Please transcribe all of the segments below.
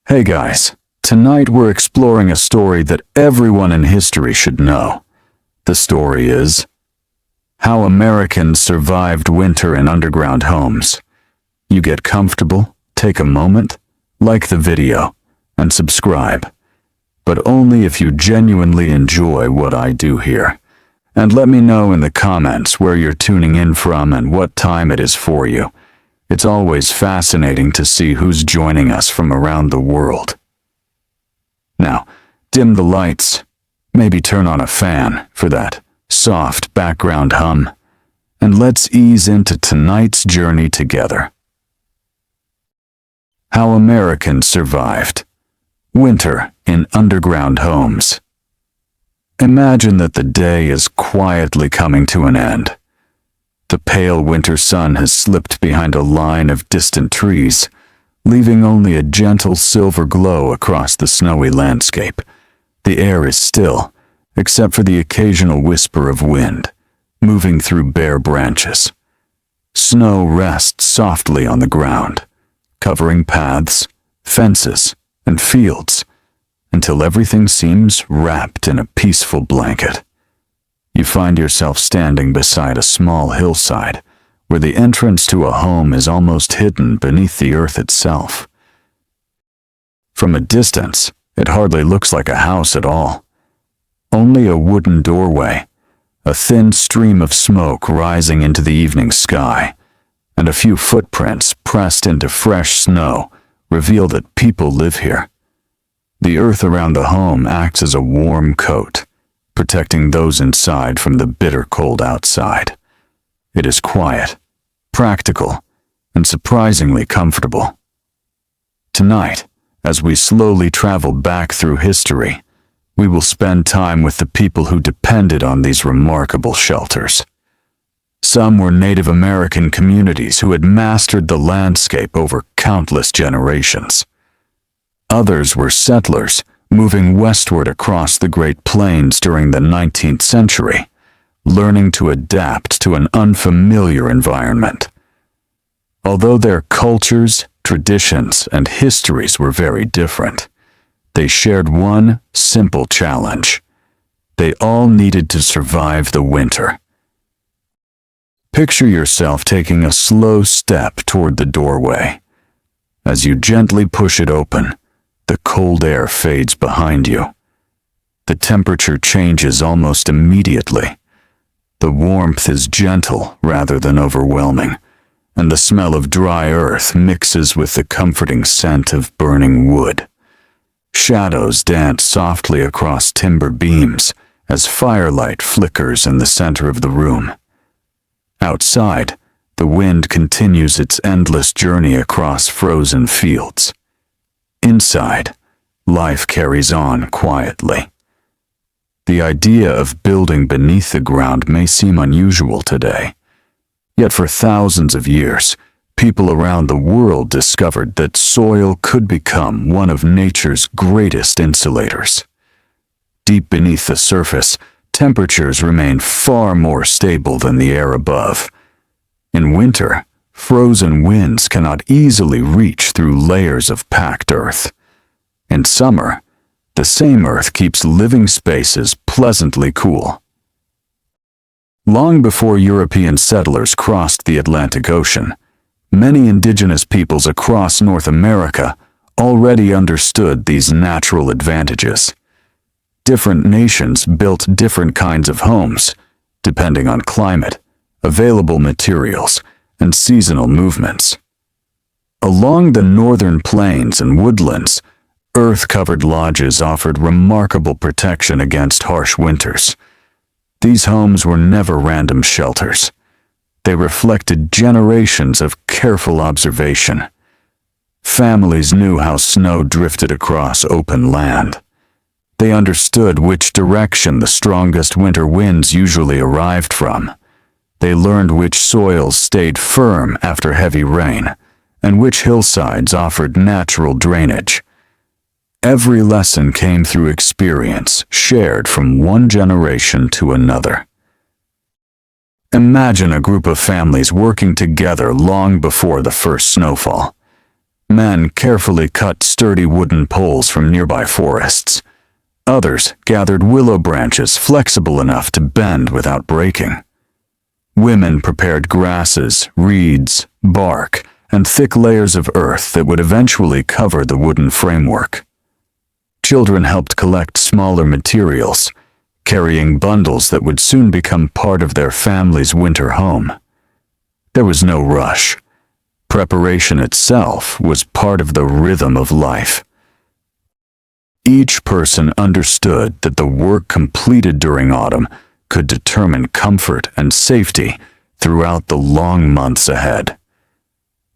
Hey guys, tonight we're exploring a story that everyone in history should know. The story is How Americans Survived Winter in Underground Homes. You get comfortable, take a moment, like the video, and subscribe. But only if you genuinely enjoy what I do here. And let me know in the comments where you're tuning in from and what time it is for you. It's always fascinating to see who's joining us from around the world. Now, dim the lights, maybe turn on a fan for that soft background hum, and let's ease into tonight's journey together. How Americans Survived Winter in Underground Homes. Imagine that the day is quietly coming to an end. The pale winter sun has slipped behind a line of distant trees, leaving only a gentle silver glow across the snowy landscape. The air is still, except for the occasional whisper of wind, moving through bare branches. Snow rests softly on the ground, covering paths, fences, and fields, until everything seems wrapped in a peaceful blanket. You find yourself standing beside a small hillside, where the entrance to a home is almost hidden beneath the earth itself. From a distance, it hardly looks like a house at all. Only a wooden doorway, a thin stream of smoke rising into the evening sky, and a few footprints pressed into fresh snow reveal that people live here. The earth around the home acts as a warm coat, protecting those inside from the bitter cold outside. It is quiet, practical, and surprisingly comfortable. Tonight, as we slowly travel back through history, we will spend time with the people who depended on these remarkable shelters. Some were Native American communities who had mastered the landscape over countless generations. Others were settlers moving westward across the Great Plains during the 19th century, learning to adapt to an unfamiliar environment. Although their cultures, traditions, and histories were very different, they shared one simple challenge. They all needed to survive the winter. Picture yourself taking a slow step toward the doorway. As you gently push it open, the cold air fades behind you. The temperature changes almost immediately. The warmth is gentle rather than overwhelming, and the smell of dry earth mixes with the comforting scent of burning wood. Shadows dance softly across timber beams as firelight flickers in the center of the room. Outside, the wind continues its endless journey across frozen fields. Inside, life carries on quietly. The idea of building beneath the ground may seem unusual today, yet for thousands of years, people around the world discovered that soil could become one of nature's greatest insulators. Deep beneath the surface, temperatures remain far more stable than the air above. In winter, frozen winds cannot easily reach through layers of packed earth. In summer, the same earth keeps living spaces pleasantly cool. Long before European settlers crossed the Atlantic Ocean, many indigenous peoples across North America already understood these natural advantages. Different nations built different kinds of homes, depending on climate, available materials, and seasonal movements. Along the northern plains and woodlands, earth-covered lodges offered remarkable protection against harsh winters. These homes were never random shelters. They reflected generations of careful observation. Families knew how snow drifted across open land. They understood which direction the strongest winter winds usually arrived from. They learned which soils stayed firm after heavy rain, and which hillsides offered natural drainage. Every lesson came through experience shared from one generation to another. Imagine a group of families working together long before the first snowfall. Men carefully cut sturdy wooden poles from nearby forests. Others gathered willow branches flexible enough to bend without breaking. Women prepared grasses, reeds, bark, and thick layers of earth that would eventually cover the wooden framework. Children helped collect smaller materials, carrying bundles that would soon become part of their family's winter home. There was no rush. Preparation itself was part of the rhythm of life. Each person understood that the work completed during autumn could determine comfort and safety throughout the long months ahead.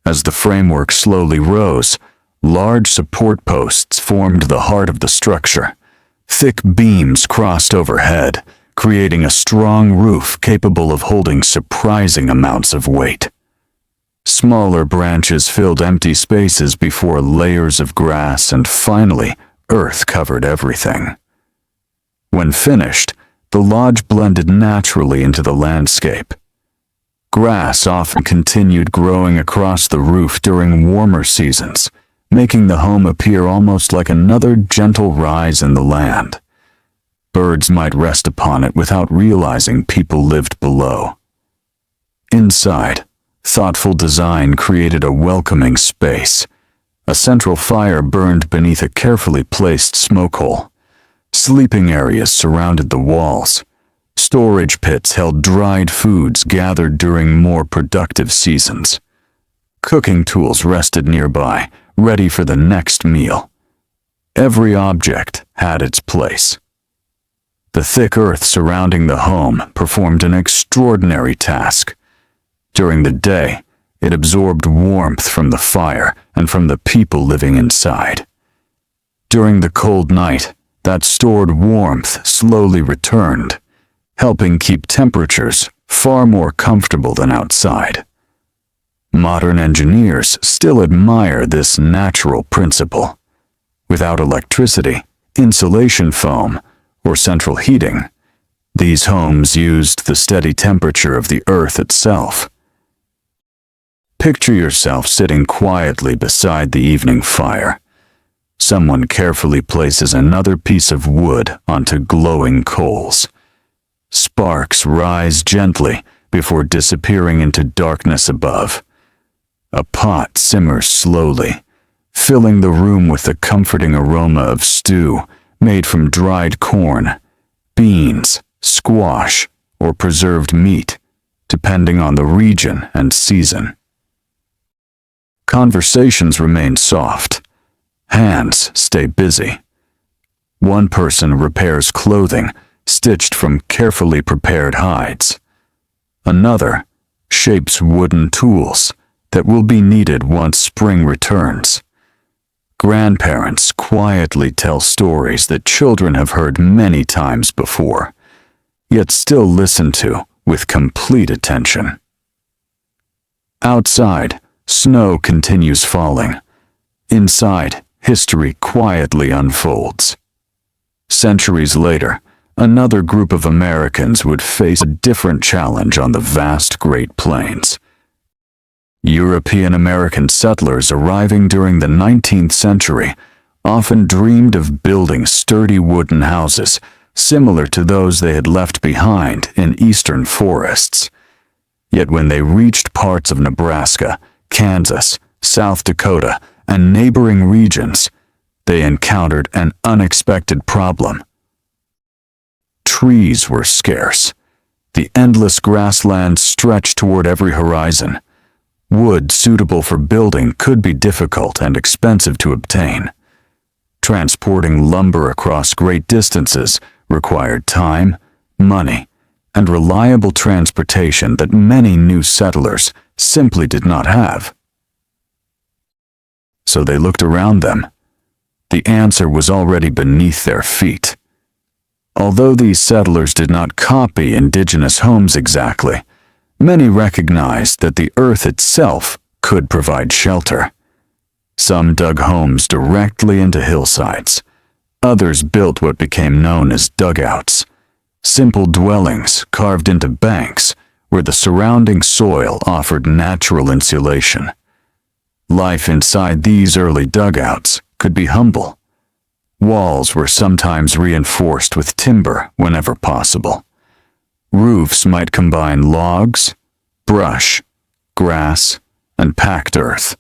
As the framework slowly rose, large support posts formed the heart of the structure. Thick beams crossed overhead, creating a strong roof capable of holding surprising amounts of weight. Smaller branches filled empty spaces before layers of grass and finally, earth covered everything. When finished, the lodge blended naturally into the landscape. Grass often continued growing across the roof during warmer seasons, making the home appear almost like another gentle rise in the land. Birds might rest upon it without realizing people lived below. Inside, thoughtful design created a welcoming space. A central fire burned beneath a carefully placed smoke hole. Sleeping areas surrounded the walls. Storage pits held dried foods gathered during more productive seasons. Cooking tools rested nearby, ready for the next meal. Every object had its place. The thick earth surrounding the home performed an extraordinary task. During the day, it absorbed warmth from the fire and from the people living inside. During the cold night, that stored warmth slowly returned, helping keep temperatures far more comfortable than outside. Modern engineers still admire this natural principle. Without electricity, insulation foam, or central heating, these homes used the steady temperature of the earth itself. Picture yourself sitting quietly beside the evening fire. Someone carefully places another piece of wood onto glowing coals. Sparks rise gently before disappearing into darkness above. A pot simmers slowly, filling the room with the comforting aroma of stew made from dried corn, beans, squash, or preserved meat, depending on the region and season. Conversations remain soft. Hands stay busy. One person repairs clothing stitched from carefully prepared hides. Another shapes wooden tools that will be needed once spring returns. Grandparents quietly tell stories that children have heard many times before, yet still listen to with complete attention. Outside, snow continues falling. Inside, history quietly unfolds. Centuries later, another group of Americans would face a different challenge on the vast Great Plains. European-American settlers arriving during the 19th century often dreamed of building sturdy wooden houses similar to those they had left behind in eastern forests. Yet when they reached parts of Nebraska, Kansas, South Dakota, and neighboring regions, they encountered an unexpected problem. Trees were scarce. The endless grasslands stretched toward every horizon. Wood suitable for building could be difficult and expensive to obtain. Transporting lumber across great distances required time, money, and reliable transportation that many new settlers simply did not have. So they looked around them. The answer was already beneath their feet. Although these settlers did not copy indigenous homes exactly, many recognized that the earth itself could provide shelter. Some dug homes directly into hillsides. Others built what became known as dugouts, simple dwellings carved into banks where the surrounding soil offered natural insulation. Life inside these early dugouts could be humble. Walls were sometimes reinforced with timber whenever possible. Roofs might combine logs, brush, grass, and packed earth.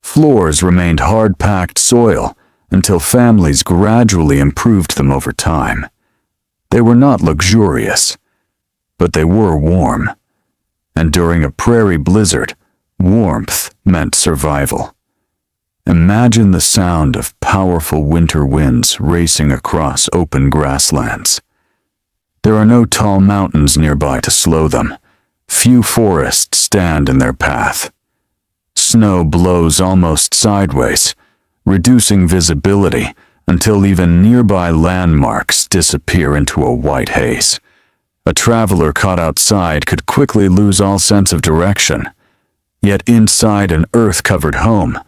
Floors remained hard-packed soil until families gradually improved them over time. They were not luxurious, but they were warm. And during a prairie blizzard, warmth meant survival. Imagine the sound of powerful winter winds racing across open grasslands. There are no tall mountains nearby to slow them. Few forests stand in their path. Snow blows almost sideways, reducing visibility until even nearby landmarks disappear into a white haze. A traveler caught outside could quickly lose all sense of direction. Yet inside an earth-covered home,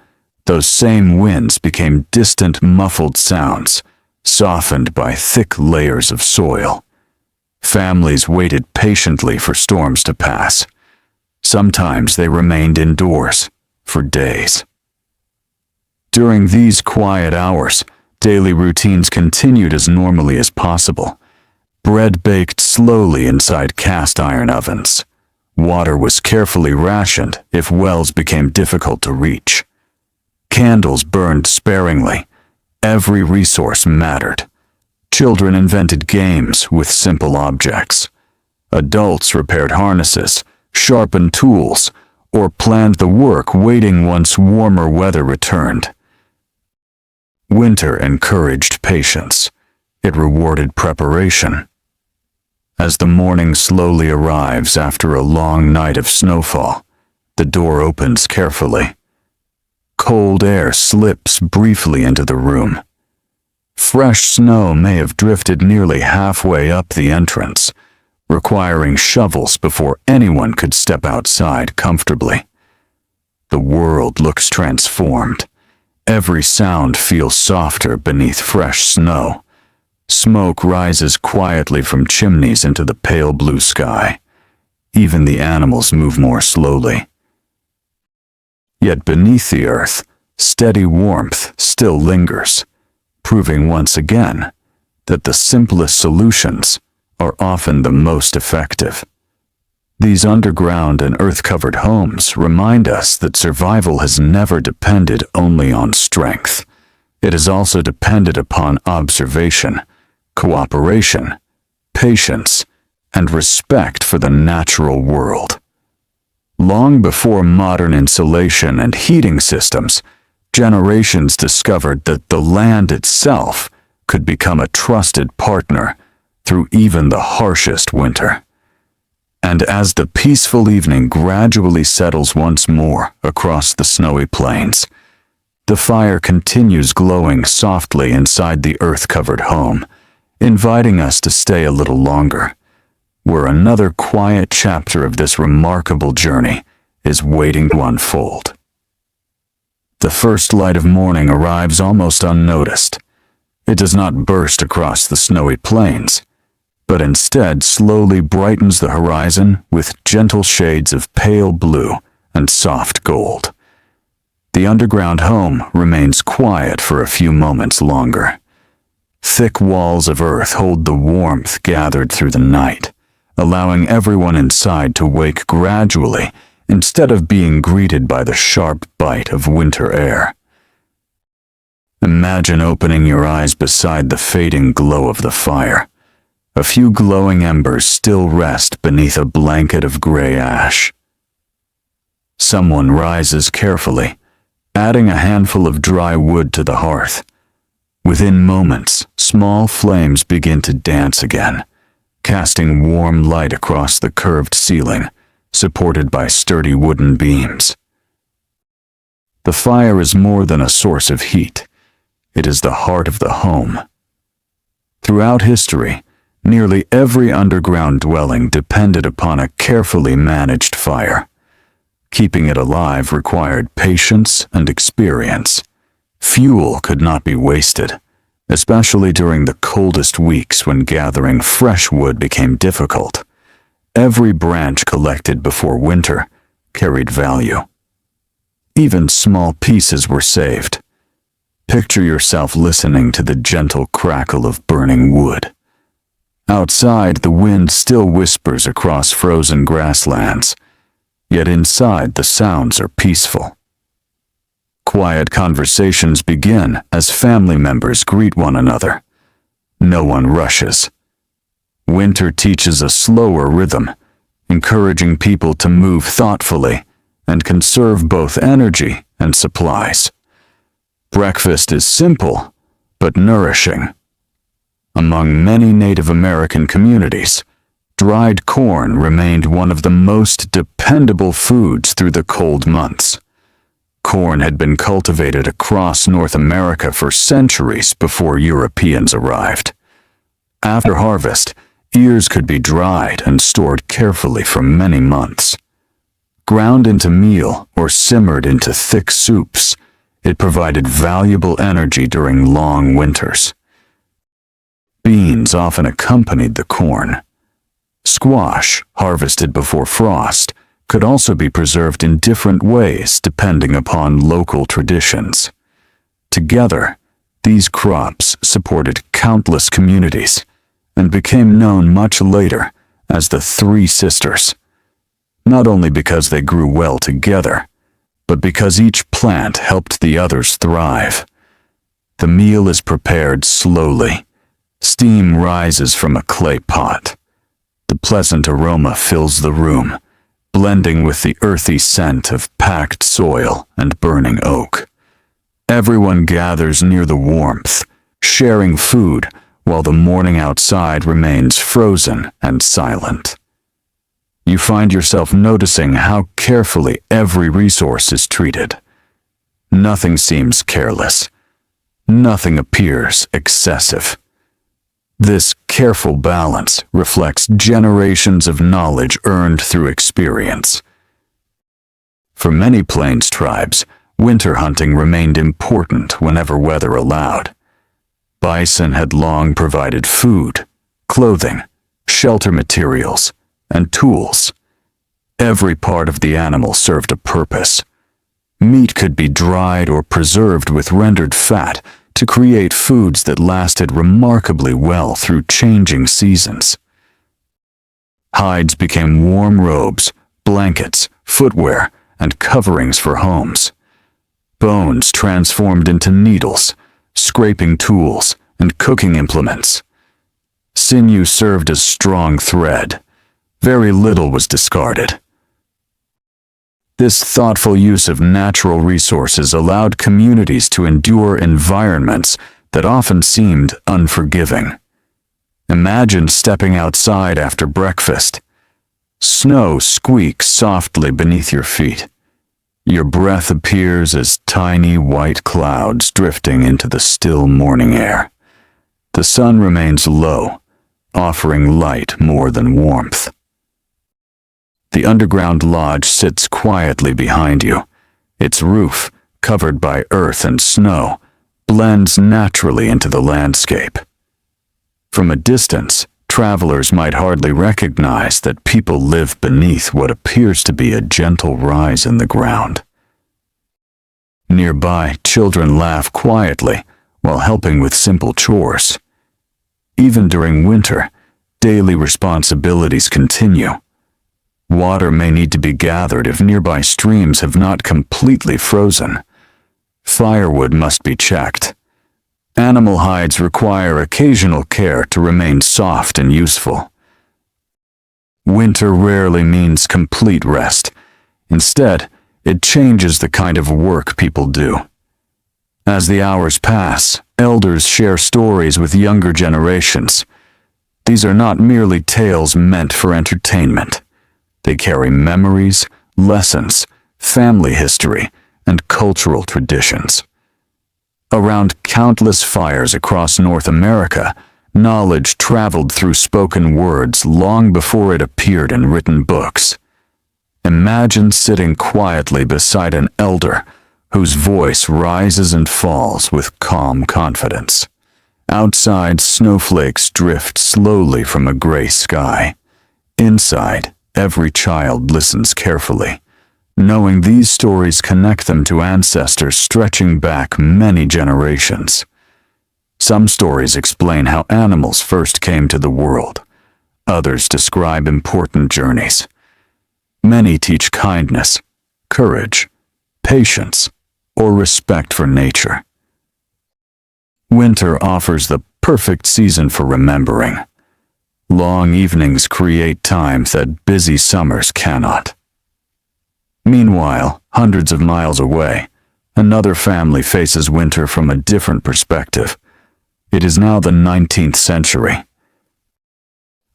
those same winds became distant, muffled sounds, softened by thick layers of soil. Families waited patiently for storms to pass. Sometimes they remained indoors for days. During these quiet hours, daily routines continued as normally as possible. Bread baked slowly inside cast iron ovens. Water was carefully rationed if wells became difficult to reach. Candles burned sparingly. Every resource mattered. Children invented games with simple objects. Adults repaired harnesses, sharpened tools, or planned the work waiting once warmer weather returned. Winter encouraged patience. It rewarded preparation. As the morning slowly arrives after a long night of snowfall, the door opens carefully. Cold air slips briefly into the room. Fresh snow may have drifted nearly halfway up the entrance, requiring shovels before anyone could step outside comfortably. The world looks transformed. Every sound feels softer beneath fresh snow. Smoke rises quietly from chimneys into the pale blue sky. Even the animals move more slowly. Yet beneath the earth, steady warmth still lingers, proving once again that the simplest solutions are often the most effective. These underground and earth-covered homes remind us that survival has never depended only on strength. It has also depended upon observation, cooperation, patience, and respect for the natural world. Long before modern insulation and heating systems, generations discovered that the land itself could become a trusted partner through even the harshest winter. And as the peaceful evening gradually settles once more across the snowy plains, the fire continues glowing softly inside the earth-covered home, inviting us to stay a little longer, where another quiet chapter of this remarkable journey is waiting to unfold. The first light of morning arrives almost unnoticed. It does not burst across the snowy plains, but instead slowly brightens the horizon with gentle shades of pale blue and soft gold. The underground home remains quiet for a few moments longer. Thick walls of earth hold the warmth gathered through the night, allowing everyone inside to wake gradually instead of being greeted by the sharp bite of winter air. Imagine opening your eyes beside the fading glow of the fire. A few glowing embers still rest beneath a blanket of gray ash. Someone rises carefully, adding a handful of dry wood to the hearth. Within moments, small flames begin to dance again, casting warm light across the curved ceiling, supported by sturdy wooden beams. The fire is more than a source of heat. It is the heart of the home. Throughout history, nearly every underground dwelling depended upon a carefully managed fire. Keeping it alive required patience and experience. Fuel could not be wasted, especially during the coldest weeks when gathering fresh wood became difficult. Every branch collected before winter carried value. Even small pieces were saved. Picture yourself listening to the gentle crackle of burning wood. Outside, the wind still whispers across frozen grasslands, yet inside the sounds are peaceful. Quiet conversations begin as family members greet one another. No one rushes. Winter teaches a slower rhythm, encouraging people to move thoughtfully and conserve both energy and supplies. Breakfast is simple, but nourishing. Among many Native American communities, dried corn remained one of the most dependable foods through the cold months. Corn had been cultivated across North America for centuries before Europeans arrived. After harvest, ears could be dried and stored carefully for many months. Ground into meal or simmered into thick soups, it provided valuable energy during long winters. Beans often accompanied the corn. Squash, harvested before frost, could also be preserved in different ways depending upon local traditions. Together, these crops supported countless communities and became known much later as the Three Sisters, not only because they grew well together, but because each plant helped the others thrive. The meal is prepared slowly. Steam rises from a clay pot. The pleasant aroma fills the room, blending with the earthy scent of packed soil and burning oak. Everyone gathers near the warmth, sharing food while the morning outside remains frozen and silent. You find yourself noticing how carefully every resource is treated. Nothing seems careless. Nothing appears excessive. This careful balance reflects generations of knowledge earned through experience. For many Plains tribes, winter hunting remained important whenever weather allowed. Bison had long provided food, clothing, shelter materials, and tools. Every part of the animal served a purpose. Meat could be dried or preserved with rendered fat to create foods that lasted remarkably well through changing seasons. Hides became warm robes, blankets, footwear, and coverings for homes. Bones transformed into needles, scraping tools, and cooking implements. Sinew served as strong thread. Very little was discarded. This thoughtful use of natural resources allowed communities to endure environments that often seemed unforgiving. Imagine stepping outside after breakfast. Snow squeaks softly beneath your feet. Your breath appears as tiny white clouds drifting into the still morning air. The sun remains low, offering light more than warmth. The underground lodge sits quietly behind you. Its roof, covered by earth and snow, blends naturally into the landscape. From a distance, travelers might hardly recognize that people live beneath what appears to be a gentle rise in the ground. Nearby, children laugh quietly while helping with simple chores. Even during winter, daily responsibilities continue. Water may need to be gathered if nearby streams have not completely frozen. Firewood must be checked. Animal hides require occasional care to remain soft and useful. Winter rarely means complete rest. Instead, it changes the kind of work people do. As the hours pass, elders share stories with younger generations. These are not merely tales meant for entertainment. They carry memories, lessons, family history, and cultural traditions. Around countless fires across North America, knowledge traveled through spoken words long before it appeared in written books. Imagine sitting quietly beside an elder whose voice rises and falls with calm confidence. Outside, snowflakes drift slowly from a gray sky. Inside, every child listens carefully, knowing these stories connect them to ancestors stretching back many generations. Some stories explain how animals first came to the world. Others describe important journeys. Many teach kindness, courage, patience, or respect for nature. Winter offers the perfect season for remembering. Long evenings create time that busy summers cannot. Meanwhile, hundreds of miles away, another family faces winter from a different perspective. It is now the 19th century.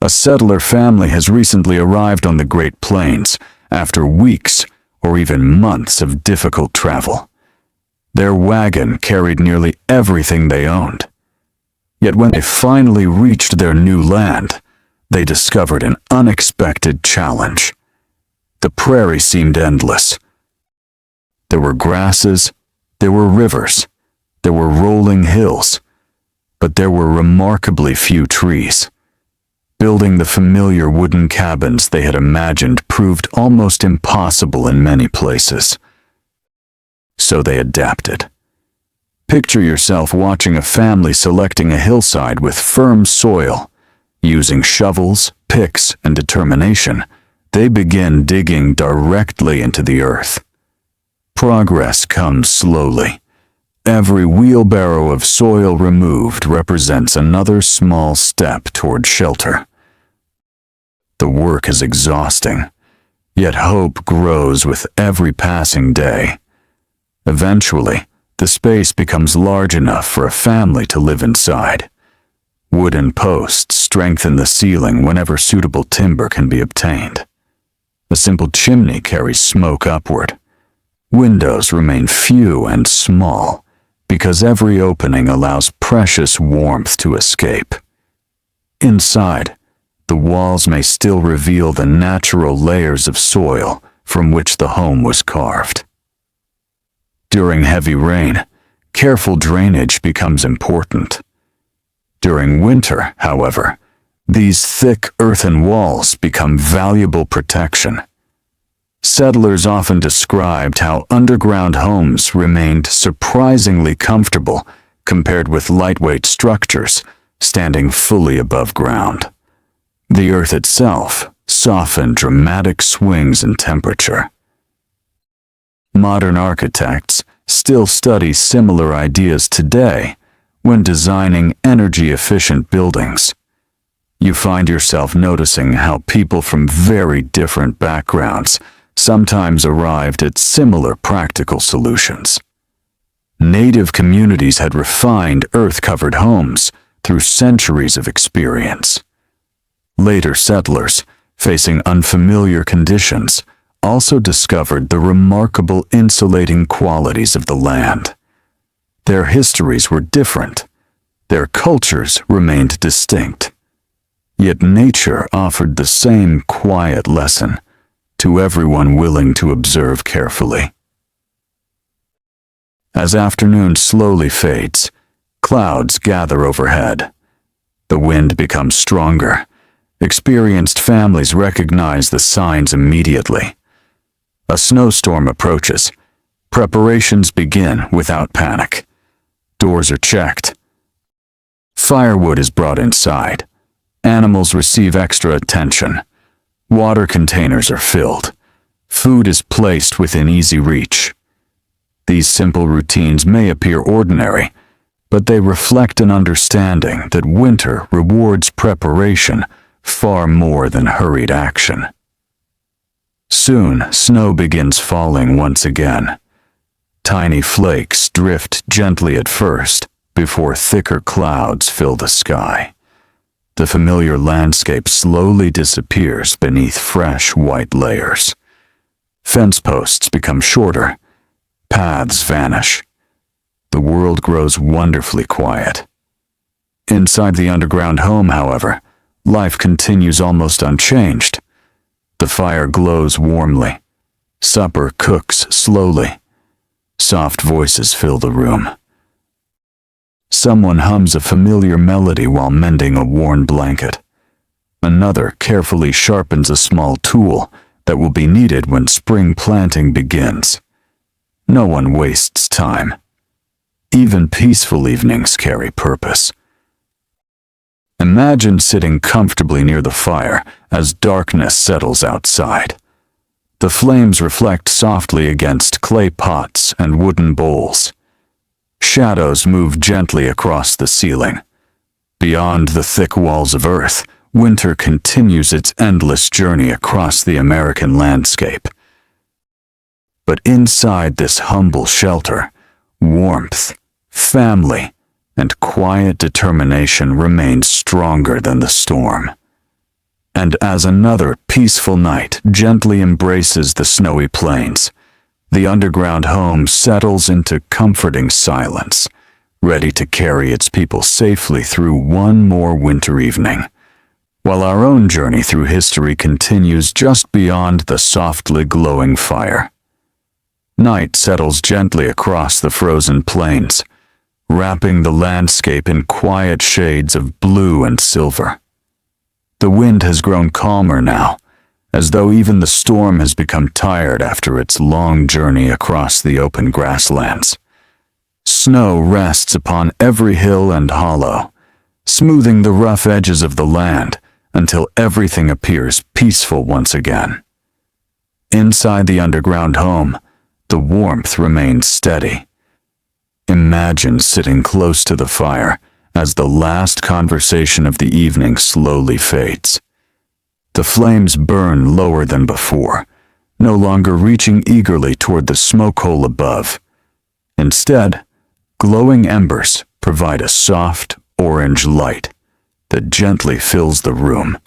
A settler family has recently arrived on the Great Plains after weeks or even months of difficult travel. Their wagon carried nearly everything they owned. Yet when they finally reached their new land, they discovered an unexpected challenge. The prairie seemed endless. There were grasses, there were rivers, there were rolling hills, but there were remarkably few trees. Building the familiar wooden cabins they had imagined proved almost impossible in many places. So they adapted. Picture yourself watching a family selecting a hillside with firm soil. Using shovels, picks, and determination, they begin digging directly into the earth. Progress comes slowly. Every wheelbarrow of soil removed represents another small step toward shelter. The work is exhausting, yet hope grows with every passing day. Eventually, the space becomes large enough for a family to live inside. Wooden posts strengthen the ceiling whenever suitable timber can be obtained. A simple chimney carries smoke upward. Windows remain few and small, because every opening allows precious warmth to escape. Inside, the walls may still reveal the natural layers of soil from which the home was carved. During heavy rain, careful drainage becomes important. During winter, however, these thick earthen walls become valuable protection. Settlers often described how underground homes remained surprisingly comfortable compared with lightweight structures standing fully above ground. The earth itself softened dramatic swings in temperature. Modern architects still study similar ideas today when designing energy-efficient buildings. You find yourself noticing how people from very different backgrounds sometimes arrived at similar practical solutions. Native communities had refined earth-covered homes through centuries of experience. Later settlers, facing unfamiliar conditions, also discovered the remarkable insulating qualities of the land. Their histories were different. Their cultures remained distinct. Yet nature offered the same quiet lesson to everyone willing to observe carefully. As afternoon slowly fades, clouds gather overhead. The wind becomes stronger. Experienced families recognize the signs immediately. A snowstorm approaches. Preparations begin without panic. Doors are checked. Firewood is brought inside. Animals receive extra attention. Water containers are filled. Food is placed within easy reach. These simple routines may appear ordinary, but they reflect an understanding that winter rewards preparation far more than hurried action. Soon, snow begins falling once again. Tiny flakes drift gently at first, before thicker clouds fill the sky. The familiar landscape slowly disappears beneath fresh white layers. Fence posts become shorter. Paths vanish. The world grows wonderfully quiet. Inside the underground home, however, life continues almost unchanged. The fire glows warmly. Supper cooks slowly. Soft voices fill the room. Someone hums a familiar melody while mending a worn blanket. Another carefully sharpens a small tool, that will be needed when spring planting begins. No one wastes time. Even peaceful evenings carry purpose. Imagine sitting comfortably near the fire as darkness settles outside. The flames reflect softly against clay pots and wooden bowls. Shadows move gently across the ceiling. Beyond the thick walls of earth, winter continues its endless journey across the American landscape. But inside this humble shelter, warmth, family, and quiet determination remain stronger than the storm. And as another peaceful night gently embraces the snowy plains, the underground home settles into comforting silence, ready to carry its people safely through one more winter evening, while our own journey through history continues just beyond the softly glowing fire. Night settles gently across the frozen plains, wrapping the landscape in quiet shades of blue and silver. The wind has grown calmer now, as though even the storm has become tired after its long journey across the open grasslands. Snow rests upon every hill and hollow, smoothing the rough edges of the land until everything appears peaceful once again. Inside the underground home, the warmth remains steady. Imagine sitting close to the fire as the last conversation of the evening slowly fades. The flames burn lower than before, no longer reaching eagerly toward the smoke hole above. Instead, glowing embers provide a soft, orange light that gently fills the room.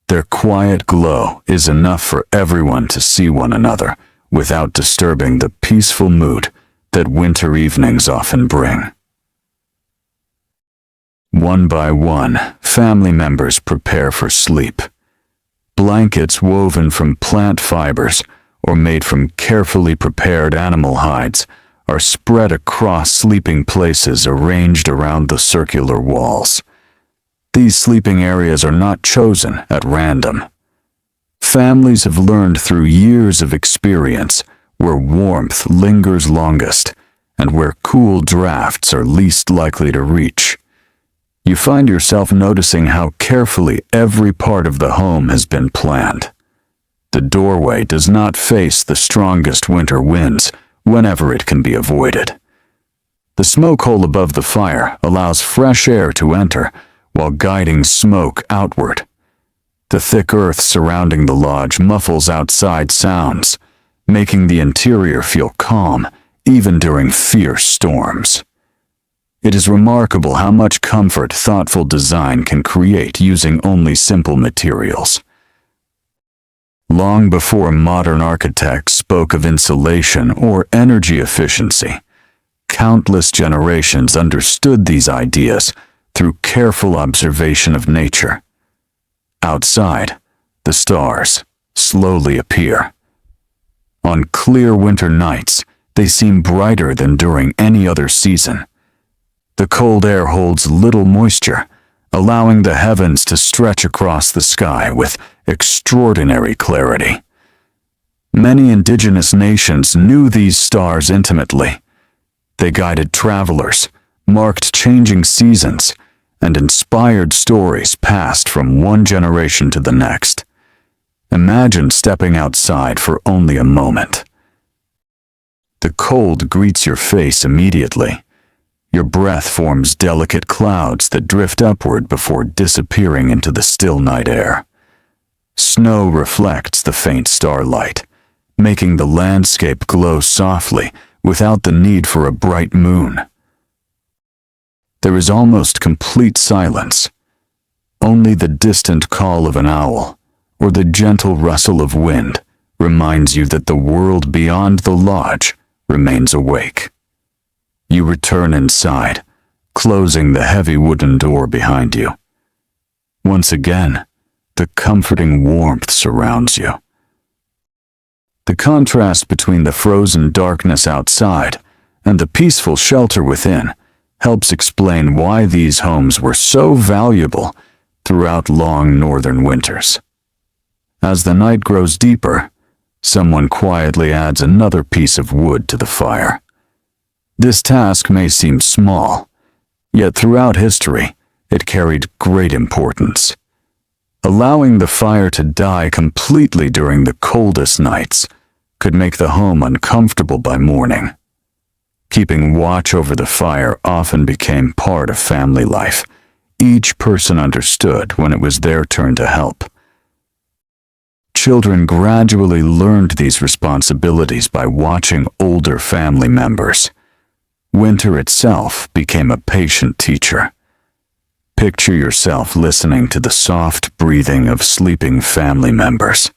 Their quiet glow is enough for everyone to see one another without disturbing the peaceful mood that winter evenings often bring. One by one, family members prepare for sleep. Blankets woven from plant fibers or made from carefully prepared animal hides are spread across sleeping places arranged around the circular walls. These sleeping areas are not chosen at random. Families have learned through years of experience where warmth lingers longest and where cool drafts are least likely to reach. You find yourself noticing how carefully every part of the home has been planned. The doorway does not face the strongest winter winds whenever it can be avoided. The smoke hole above the fire allows fresh air to enter while guiding smoke outward. The thick earth surrounding the lodge muffles outside sounds, making the interior feel calm even during fierce storms. It is remarkable how much comfort thoughtful design can create using only simple materials. Long before modern architects spoke of insulation or energy efficiency, countless generations understood these ideas through careful observation of nature. Outside, the stars slowly appear. On clear winter nights, they seem brighter than during any other season. The cold air holds little moisture, allowing the heavens to stretch across the sky with extraordinary clarity. Many indigenous nations knew these stars intimately. They guided travelers, marked changing seasons, and inspired stories passed from one generation to the next. Imagine stepping outside for only a moment. The cold greets your face immediately. Your breath forms delicate clouds that drift upward before disappearing into the still night air. Snow reflects the faint starlight, making the landscape glow softly without the need for a bright moon. There is almost complete silence. Only the distant call of an owl or the gentle rustle of wind reminds you that the world beyond the lodge remains awake. You return inside, closing the heavy wooden door behind you. Once again, the comforting warmth surrounds you. The contrast between the frozen darkness outside and the peaceful shelter within helps explain why these homes were so valuable throughout long northern winters. As the night grows deeper, someone quietly adds another piece of wood to the fire. This task may seem small, yet throughout history, it carried great importance. Allowing the fire to die completely during the coldest nights could make the home uncomfortable by morning. Keeping watch over the fire often became part of family life. Each person understood when it was their turn to help. Children gradually learned these responsibilities by watching older family members. Winter itself became a patient teacher. Picture yourself listening to the soft breathing of sleeping family members.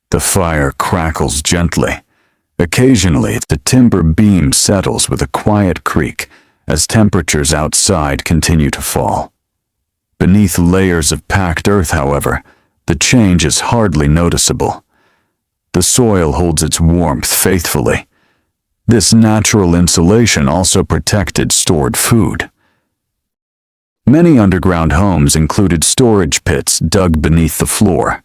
The fire crackles gently. Occasionally, the timber beam settles with a quiet creak as temperatures outside continue to fall. Beneath layers of packed earth, however, the change is hardly noticeable. The soil holds its warmth faithfully. This natural insulation also protected stored food. Many underground homes included storage pits dug beneath the floor.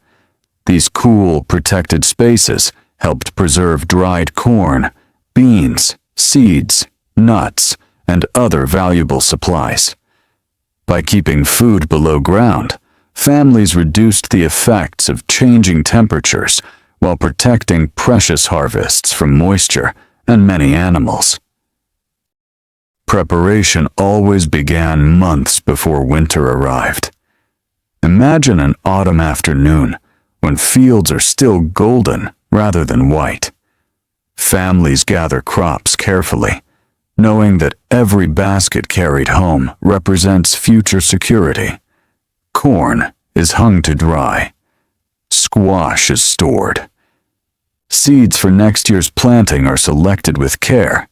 These cool, protected spaces helped preserve dried corn, beans, seeds, nuts, and other valuable supplies. By keeping food below ground, families reduced the effects of changing temperatures while protecting precious harvests from moisture and many animals. Preparation always began months before winter arrived. Imagine an autumn afternoon when fields are still golden rather than white. Families gather crops carefully, knowing that every basket carried home represents future security. Corn is hung to dry. Squash is stored. Seeds for next year's planting are selected with care.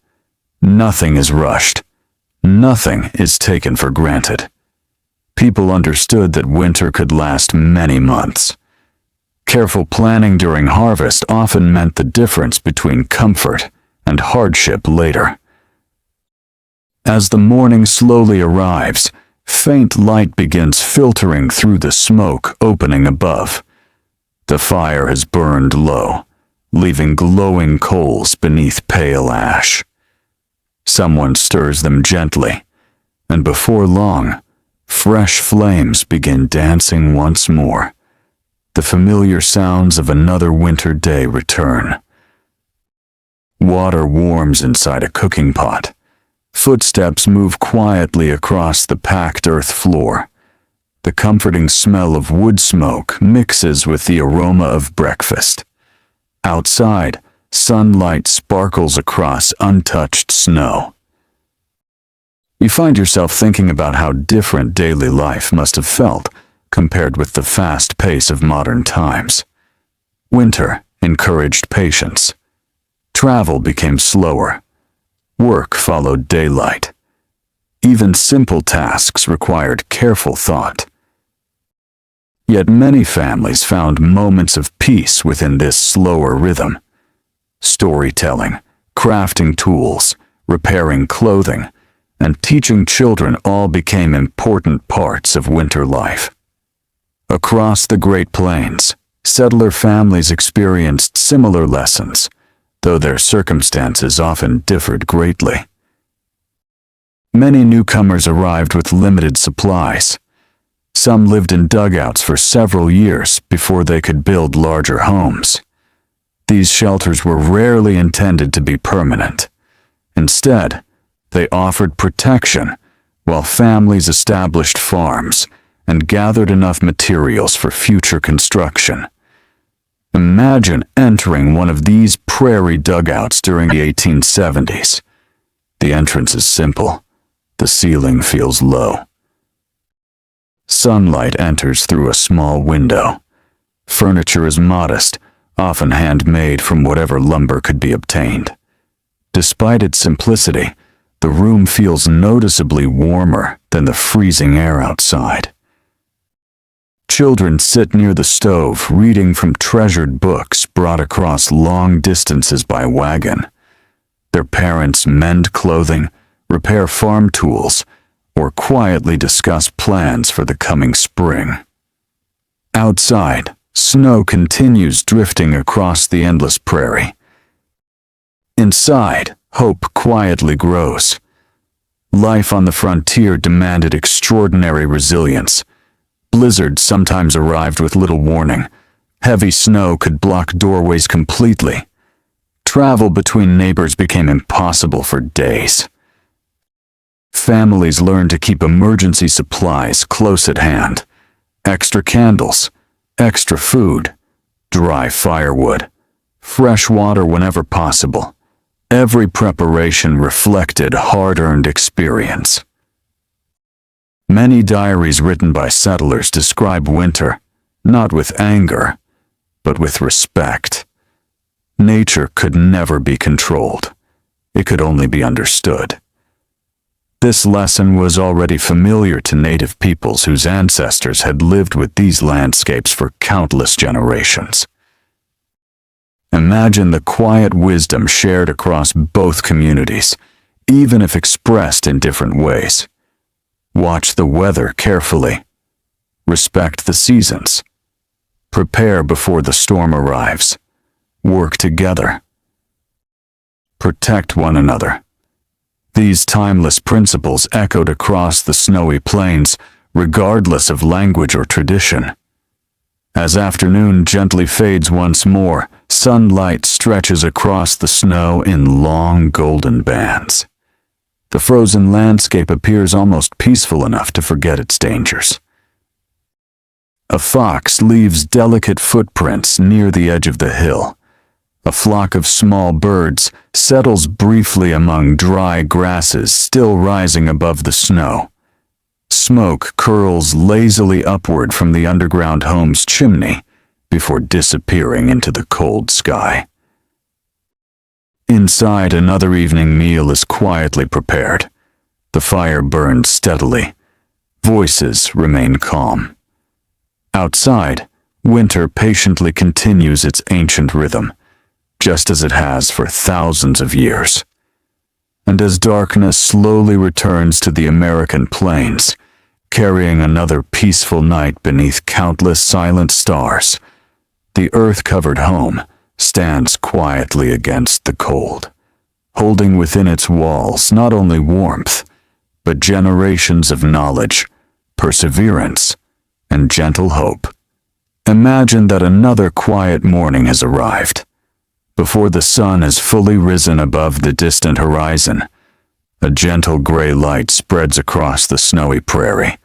Nothing is rushed. Nothing is taken for granted. People understood that winter could last many months. Careful planning during harvest often meant the difference between comfort and hardship later. As the morning slowly arrives, faint light begins filtering through the smoke opening above. The fire has burned low, leaving glowing coals beneath pale ash. Someone stirs them gently, and before long, fresh flames begin dancing once more. The familiar sounds of another winter day return. Water warms inside a cooking pot. Footsteps move quietly across the packed earth floor. The comforting smell of wood smoke mixes with the aroma of breakfast. Outside, sunlight sparkles across untouched snow. You find yourself thinking about how different daily life must have felt compared with the fast pace of modern times. Winter encouraged patience. Travel became slower. Work followed daylight. Even simple tasks required careful thought. Yet many families found moments of peace within this slower rhythm. Storytelling, crafting tools, repairing clothing, and teaching children all became important parts of winter life. Across the Great Plains, settler families experienced similar lessons, though their circumstances often differed greatly. Many newcomers arrived with limited supplies. Some lived in dugouts for several years before they could build larger homes. These shelters were rarely intended to be permanent. Instead, they offered protection while families established farms and gathered enough materials for future construction. Imagine entering one of these prairie dugouts during the 1870s. The entrance is simple. The ceiling feels low. Sunlight enters through a small window. Furniture is modest, often handmade from whatever lumber could be obtained. Despite its simplicity, the room feels noticeably warmer than the freezing air outside. Children sit near the stove reading from treasured books brought across long distances by wagon. Their parents mend clothing, repair farm tools, or quietly discuss plans for the coming spring. Outside, Snow continues drifting across the endless prairie. Inside, hope quietly grows. Life on the frontier demanded extraordinary resilience. Blizzards sometimes arrived with little warning. Heavy snow could block doorways completely. Travel between neighbors became impossible for days. Families learned to keep emergency supplies close at hand. Extra candles, extra food, dry firewood, fresh water whenever possible. Every preparation reflected hard-earned experience. Many diaries written by settlers describe winter, not with anger, but with respect. Nature could never be controlled. It could only be understood. This lesson was already familiar to native peoples whose ancestors had lived with these landscapes for countless generations. Imagine the quiet wisdom shared across both communities, even if expressed in different ways. Watch the weather carefully. Respect the seasons. Prepare before the storm arrives. Work together. Protect one another. These timeless principles echoed across the snowy plains, regardless of language or tradition. As afternoon gently fades once more, sunlight stretches across the snow in long golden bands. The frozen landscape appears almost peaceful enough to forget its dangers. A fox leaves delicate footprints near the edge of the hill. A flock of small birds settles briefly among dry grasses still rising above the snow. Smoke curls lazily upward from the underground home's chimney before disappearing into the cold sky. Inside, another evening meal is quietly prepared. The fire burns steadily. Voices remain calm. Outside, winter patiently continues its ancient rhythm, just as it has for thousands of years. And as darkness slowly returns to the American plains, carrying another peaceful night beneath countless silent stars, the earth-covered home stands quietly against the cold, holding within its walls not only warmth, but generations of knowledge, perseverance, and gentle hope. Imagine that another quiet morning has arrived. Before the sun has fully risen above the distant horizon, a gentle gray light spreads across the snowy prairie.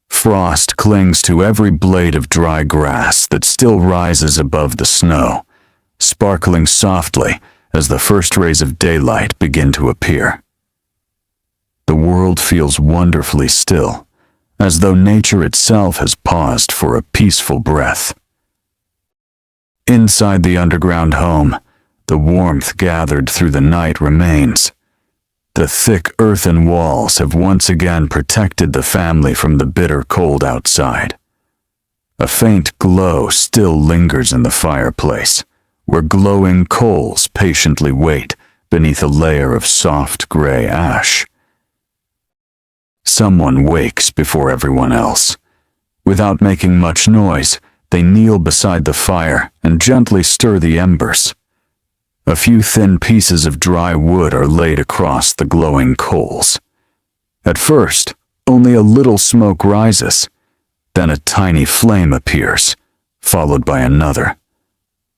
Frost clings to every blade of dry grass that still rises above the snow, sparkling softly as the first rays of daylight begin to appear. The world feels wonderfully still, as though nature itself has paused for a peaceful breath. Inside the underground home, the warmth gathered through the night remains. The thick earthen walls have once again protected the family from the bitter cold outside. A faint glow still lingers in the fireplace, where glowing coals patiently wait beneath a layer of soft gray ash. Someone wakes before everyone else. Without making much noise, they kneel beside the fire and gently stir the embers. A few thin pieces of dry wood are laid across the glowing coals. At first, only a little smoke rises. Then a tiny flame appears, followed by another.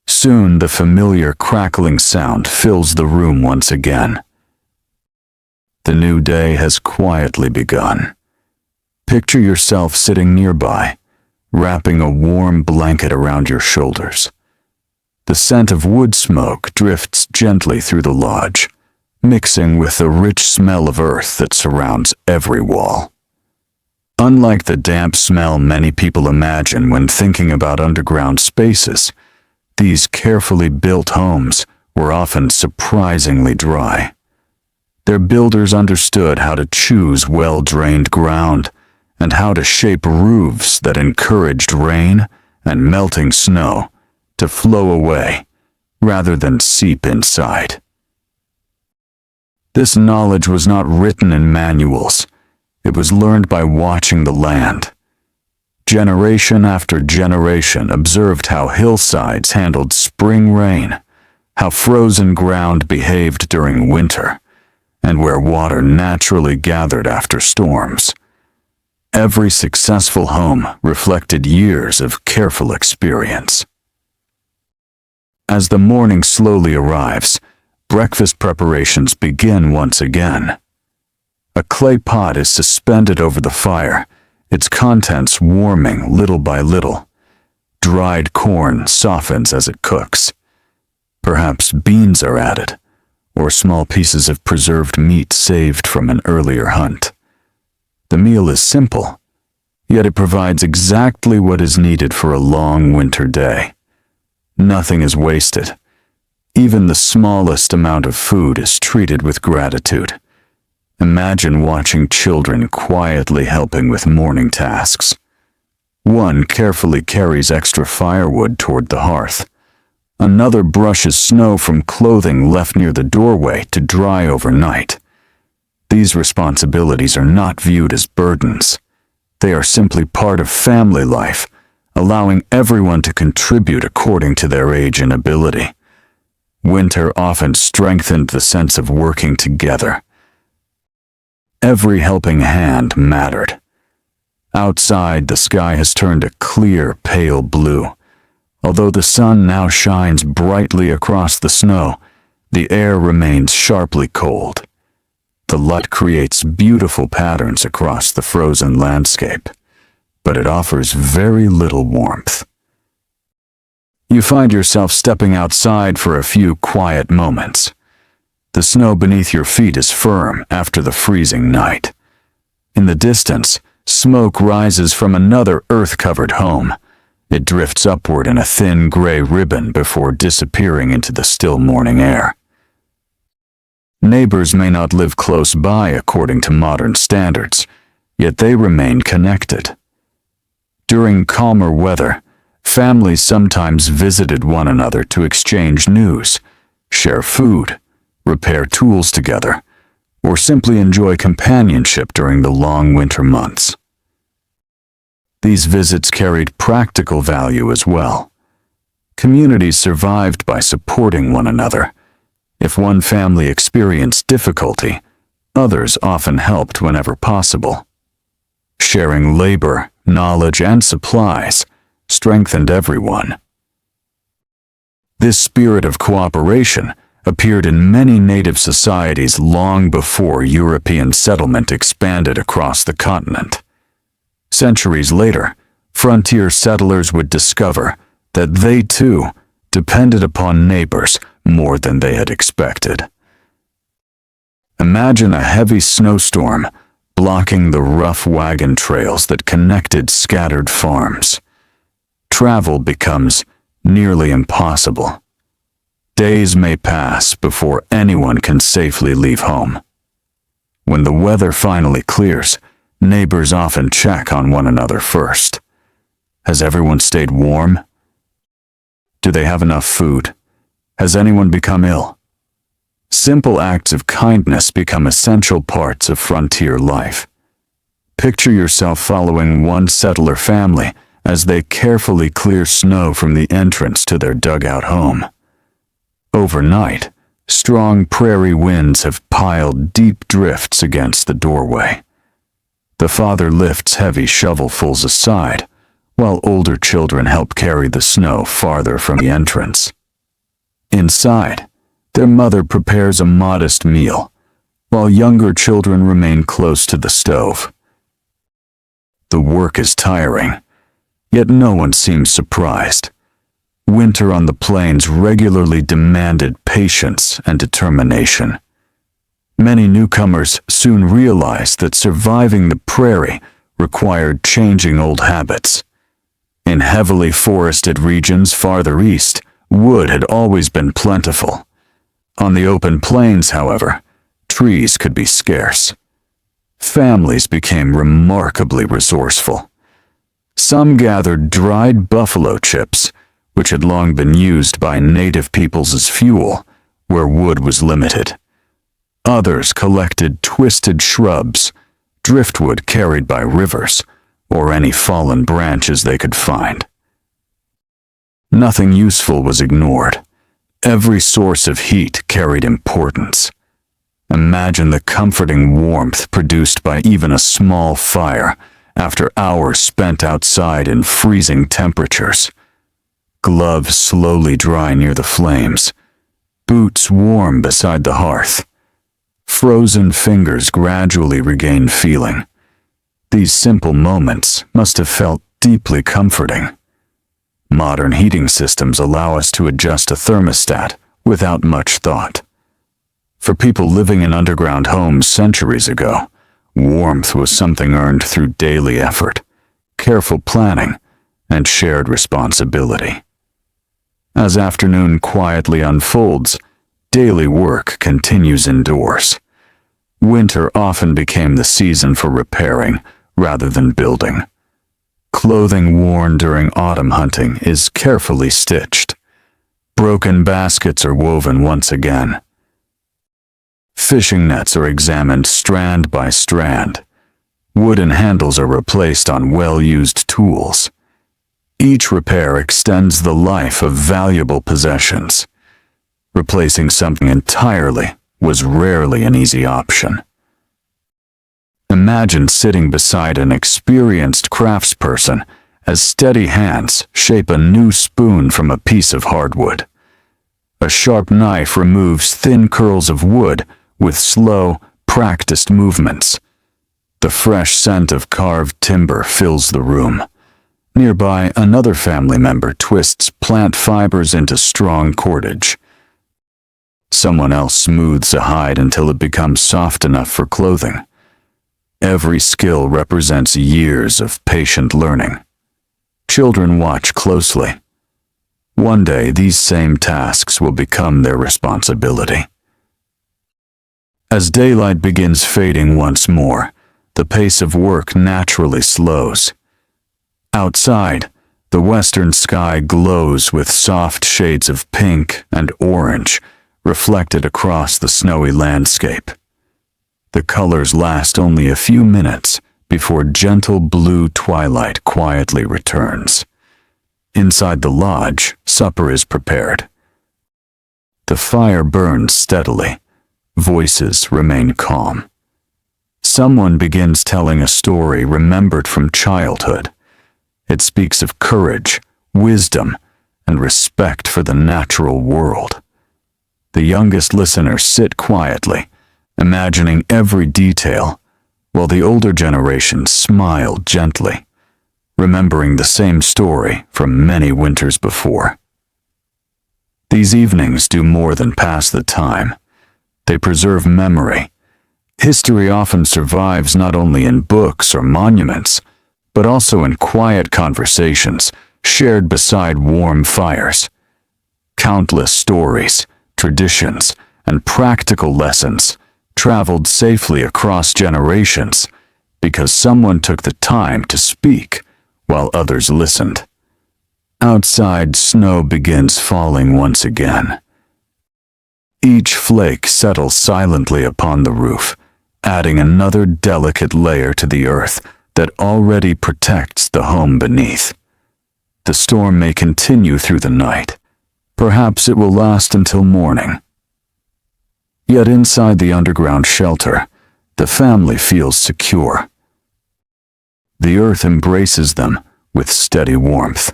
Soon the familiar crackling sound fills the room once again. The new day has quietly begun. Picture yourself sitting nearby, wrapping a warm blanket around your shoulders. The scent of wood smoke drifts gently through the lodge, mixing with the rich smell of earth that surrounds every wall. Unlike the damp smell many people imagine when thinking about underground spaces, these carefully built homes were often surprisingly dry. Their builders understood how to choose well-drained ground and how to shape roofs that encouraged rain and melting snow to flow away rather than seep inside. This knowledge was not written in manuals. It was learned by watching the land. Generation after generation observed how hillsides handled spring rain, how frozen ground behaved during winter, and where water naturally gathered after storms. Every successful home reflected years of careful experience. As the morning slowly arrives, breakfast preparations begin once again. A clay pot is suspended over the fire, its contents warming little by little. Dried corn softens as it cooks. Perhaps beans are added, or small pieces of preserved meat saved from an earlier hunt. The meal is simple, yet it provides exactly what is needed for a long winter day. Nothing is wasted. Even the smallest amount of food is treated with gratitude. Imagine watching children quietly helping with morning tasks. One carefully carries extra firewood toward the hearth. Another brushes snow from clothing left near the doorway to dry overnight. These responsibilities are not viewed as burdens. They are simply part of family life, allowing everyone to contribute according to their age and ability. Winter often strengthened the sense of working together. Every helping hand mattered. Outside, the sky has turned a clear, pale blue. Although the sun now shines brightly across the snow, the air remains sharply cold. The light creates beautiful patterns across the frozen landscape, but it offers very little warmth. You find yourself stepping outside for a few quiet moments. The snow beneath your feet is firm after the freezing night. In the distance, smoke rises from another earth-covered home. It drifts upward in a thin gray ribbon before disappearing into the still morning air. Neighbors may not live close by according to modern standards, yet they remain connected. During calmer weather, families sometimes visited one another to exchange news, share food, repair tools together, or simply enjoy companionship during the long winter months. These visits carried practical value as well. Communities survived by supporting one another. If one family experienced difficulty, others often helped whenever possible. Sharing labor, knowledge, and supplies strengthened everyone. This spirit of cooperation appeared in many native societies long before European settlement expanded across the continent. Centuries later, frontier settlers would discover that they too depended upon neighbors more than they had expected. Imagine a heavy snowstorm blocking the rough wagon trails that connected scattered farms. Travel becomes nearly impossible. Days may pass before anyone can safely leave home. When the weather finally clears, neighbors often check on one another first. Has everyone stayed warm? Do they have enough food? Has anyone become ill? Simple acts of kindness become essential parts of frontier life. Picture yourself following one settler family as they carefully clear snow from the entrance to their dugout home. Overnight, strong prairie winds have piled deep drifts against the doorway. The father lifts heavy shovelfuls aside, while older children help carry the snow farther from the entrance. Inside, their mother prepares a modest meal, while younger children remain close to the stove. The work is tiring, yet no one seems surprised. Winter on the plains regularly demanded patience and determination. Many newcomers soon realized that surviving the prairie required changing old habits. In heavily forested regions farther east, wood had always been plentiful. On the open plains, however, trees could be scarce. Families became remarkably resourceful. Some gathered dried buffalo chips, which had long been used by native peoples as fuel, where wood was limited. Others collected twisted shrubs, driftwood carried by rivers, or any fallen branches they could find. Nothing useful was ignored. Every source of heat carried importance. Imagine the comforting warmth produced by even a small fire after hours spent outside in freezing temperatures. Gloves slowly dry near the flames, boots warm beside the hearth. Frozen fingers gradually regain feeling. These simple moments must have felt deeply comforting. Modern heating systems allow us to adjust a thermostat without much thought. For people living in underground homes centuries ago, warmth was something earned through daily effort, careful planning, and shared responsibility. As afternoon quietly unfolds, daily work continues indoors. Winter often became the season for repairing rather than building. Clothing worn during autumn hunting is carefully stitched. Broken baskets are woven once again. Fishing nets are examined strand by strand. Wooden handles are replaced on well-used tools. Each repair extends the life of valuable possessions. Replacing something entirely was rarely an easy option. Imagine sitting beside an experienced craftsperson as steady hands shape a new spoon from a piece of hardwood. A sharp knife removes thin curls of wood with slow, practiced movements. The fresh scent of carved timber fills the room. Nearby, another family member twists plant fibers into strong cordage. Someone else smooths a hide until it becomes soft enough for clothing. Every skill represents years of patient learning. Children watch closely. One day, these same tasks will become their responsibility. As daylight begins fading once more, the pace of work naturally slows. Outside, the western sky glows with soft shades of pink and orange reflected across the snowy landscape. The colors last only a few minutes before gentle blue twilight quietly returns. Inside the lodge, supper is prepared. The fire burns steadily. Voices remain calm. Someone begins telling a story remembered from childhood. It speaks of courage, wisdom, and respect for the natural world. The youngest listeners sit quietly, imagining every detail, while the older generations smile gently, remembering the same story from many winters before. These evenings do more than pass the time. They preserve memory. History often survives not only in books or monuments, but also in quiet conversations shared beside warm fires. Countless stories, traditions, and practical lessons traveled safely across generations because someone took the time to speak while others listened. Outside, snow begins falling once again. Each flake settles silently upon the roof, adding another delicate layer to the earth that already protects the home beneath. The storm may continue through the night. Perhaps it will last until morning. Yet inside the underground shelter, the family feels secure. The earth embraces them with steady warmth.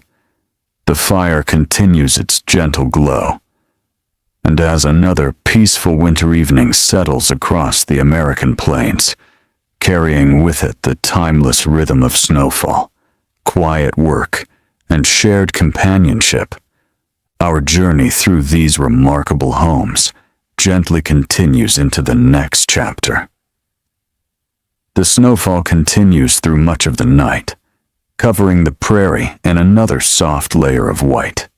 The fire continues its gentle glow. And as another peaceful winter evening settles across the American plains, carrying with it the timeless rhythm of snowfall, quiet work, and shared companionship, our journey through these remarkable homes gently continues into the next chapter. The snowfall continues through much of the night, covering the prairie in another soft layer of white.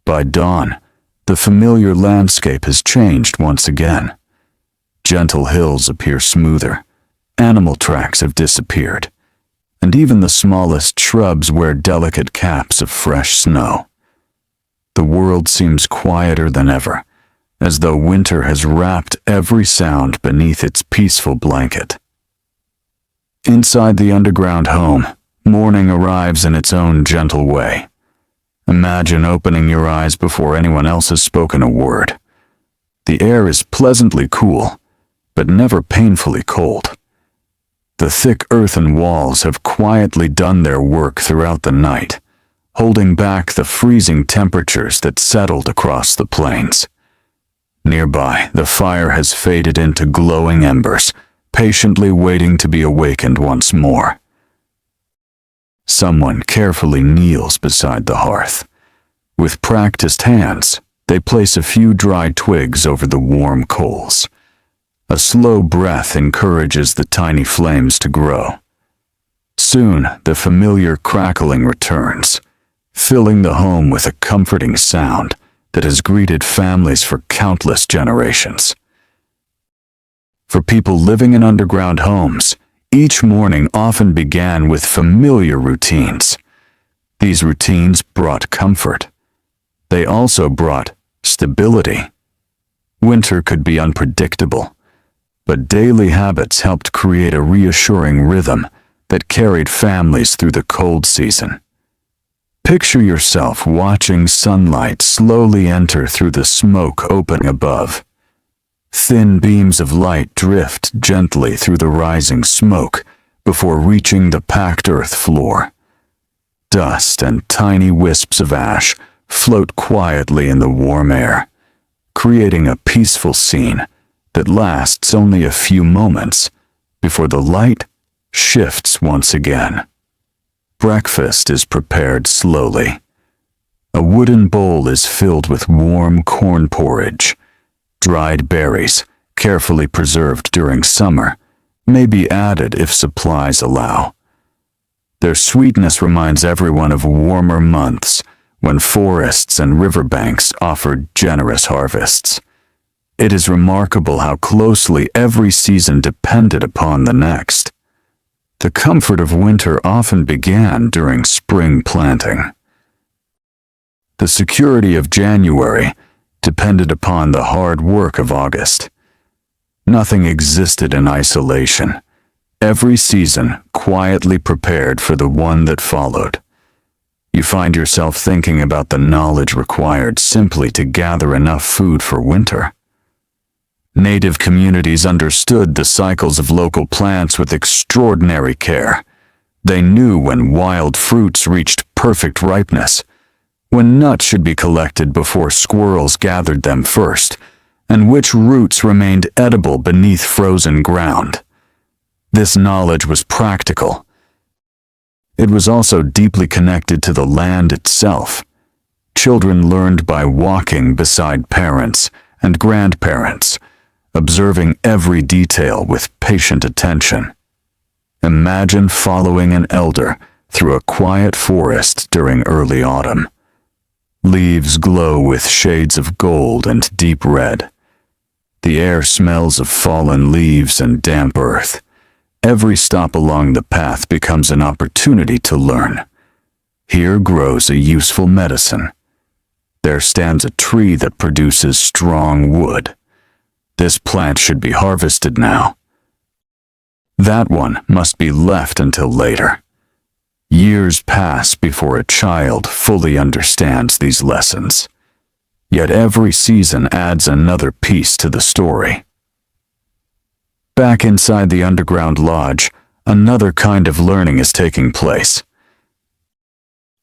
By dawn, the familiar landscape has changed once again. Gentle hills appear smoother, animal tracks have disappeared, and even the smallest shrubs wear delicate caps of fresh snow. The world seems quieter than ever, as though winter has wrapped every sound beneath its peaceful blanket. Inside the underground home, Morning arrives in its own gentle way. Imagine opening your eyes before anyone else has spoken a word. The air is pleasantly cool, but never painfully cold. The thick earthen walls have quietly done their work throughout the night, holding back the freezing temperatures that settled across the plains. Nearby, the fire has faded into glowing embers, patiently waiting to be awakened once more. Someone carefully kneels beside the hearth. With practiced hands, they place a few dry twigs over the warm coals. A slow breath encourages the tiny flames to grow. Soon, the familiar crackling returns, filling the home with a comforting sound that has greeted families for countless generations. For people living in underground homes, each morning often began with familiar routines. These routines brought comfort. They also brought stability. Winter could be unpredictable, but daily habits helped create a reassuring rhythm that carried families through the cold season. Picture yourself watching sunlight slowly enter through the smoke opening above. Thin beams of light drift gently through the rising smoke before reaching the packed earth floor. Dust and tiny wisps of ash float quietly in the warm air, creating a peaceful scene that lasts only a few moments before the light shifts once again. Breakfast is prepared slowly. A wooden bowl is filled with warm corn porridge. Dried berries, carefully preserved during summer, may be added if supplies allow. Their sweetness reminds everyone of warmer months when forests and riverbanks offered generous harvests. It is remarkable how closely every season depended upon the next. The comfort of winter often began during spring planting. The security of January depended upon the hard work of August. Nothing existed in isolation. Every season quietly prepared for the one that followed. You find yourself thinking about the knowledge required simply to gather enough food for winter. Native communities understood the cycles of local plants with extraordinary care. They knew when wild fruits reached perfect ripeness, when nuts should be collected before squirrels gathered them first, and which roots remained edible beneath frozen ground. This knowledge was practical. It was also deeply connected to the land itself. Children learned by walking beside parents and grandparents, observing every detail with patient attention. Imagine following an elder through a quiet forest during early autumn. Leaves glow with shades of gold and deep red. The air smells of fallen leaves and damp earth. Every stop along the path becomes an opportunity to learn. Here grows a useful medicine. There stands a tree that produces strong wood. This plant should be harvested now. That one must be left until later. Years pass before a child fully understands these lessons. Yet every season adds another piece to the story. Back inside the underground lodge, another kind of learning is taking place.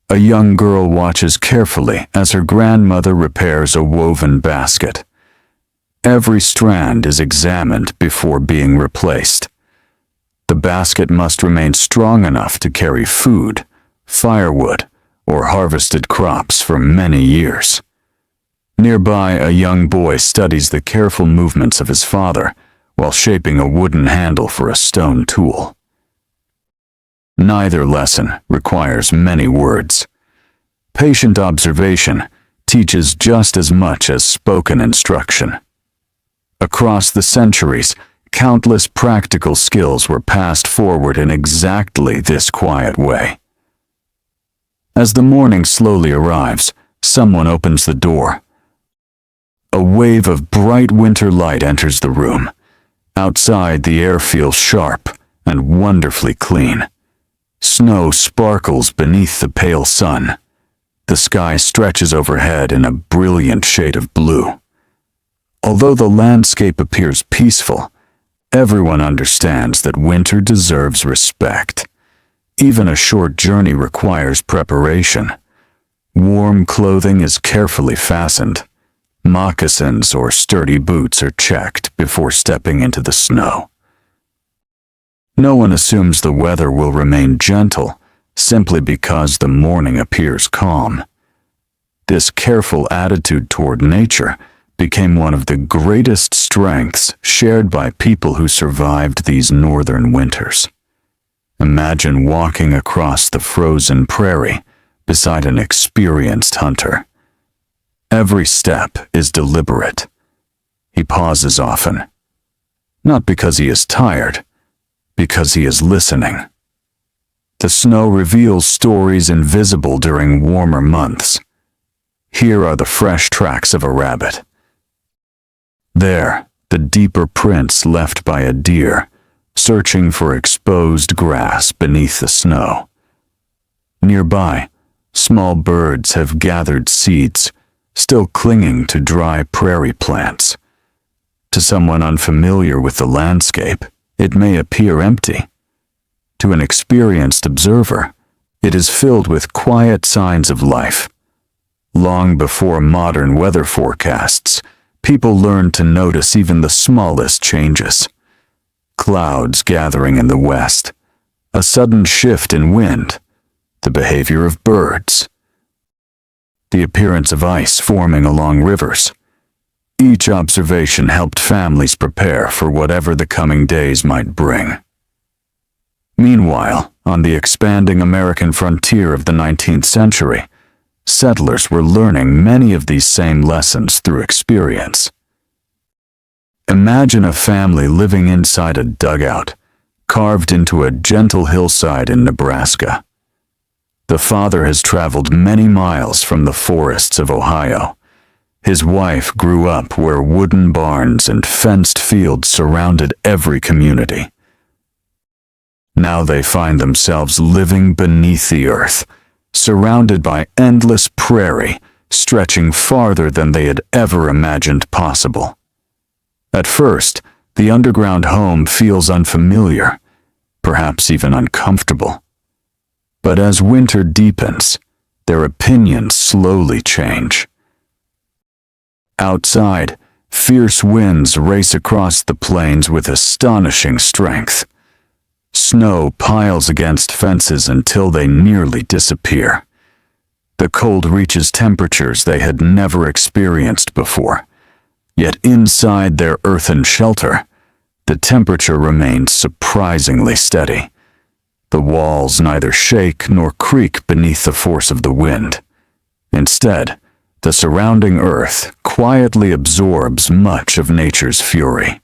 A young girl watches carefully as her grandmother repairs a woven basket. Every strand is examined before being replaced. The basket must remain strong enough to carry food, firewood, or harvested crops for many years. Nearby, a young boy studies the careful movements of his father while shaping a wooden handle for a stone tool. Neither lesson requires many words. Patient observation teaches just as much as spoken instruction. Across the centuries, countless practical skills were passed forward in exactly this quiet way. As the morning slowly arrives, someone opens the door. A wave of bright winter light enters the room. Outside, the air feels sharp and wonderfully clean. Snow sparkles beneath the pale sun. The sky stretches overhead in a brilliant shade of blue. Although the landscape appears peaceful, everyone understands that winter deserves respect. Even a short journey requires preparation. Warm clothing is carefully fastened. Moccasins or sturdy boots are checked before stepping into the snow. No one assumes the weather will remain gentle simply because the morning appears calm. This careful attitude toward nature became one of the greatest strengths shared by people who survived these northern winters. Imagine walking across the frozen prairie beside an experienced hunter. Every step is deliberate. He pauses often, not because he is tired, because he is listening. The snow reveals stories invisible during warmer months. Here are the fresh tracks of a rabbit. There, the deeper prints left by a deer, searching for exposed grass beneath the snow. Nearby, small birds have gathered seeds, still clinging to dry prairie plants. To someone unfamiliar with the landscape, it may appear empty. To an experienced observer, it is filled with quiet signs of life. Long before modern weather forecasts, people learned to notice even the smallest changes. Clouds gathering in the west, a sudden shift in wind, the behavior of birds, the appearance of ice forming along rivers. Each observation helped families prepare for whatever the coming days might bring. Meanwhile, on the expanding American frontier of the 19th century, settlers were learning many of these same lessons through experience. Imagine a family living inside a dugout, carved into a gentle hillside in Nebraska. The father has traveled many miles from the forests of Ohio. His wife grew up where wooden barns and fenced fields surrounded every community. Now they find themselves living beneath the earth, surrounded by endless prairie stretching farther than they had ever imagined possible. At first, the underground home feels unfamiliar, perhaps even uncomfortable. But as winter deepens, their opinions slowly change. Outside, fierce winds race across the plains with astonishing strength. Snow piles against fences until they nearly disappear. The cold reaches temperatures they had never experienced before. Yet inside their earthen shelter, the temperature remains surprisingly steady. The walls neither shake nor creak beneath the force of the wind. Instead, the surrounding earth quietly absorbs much of nature's fury.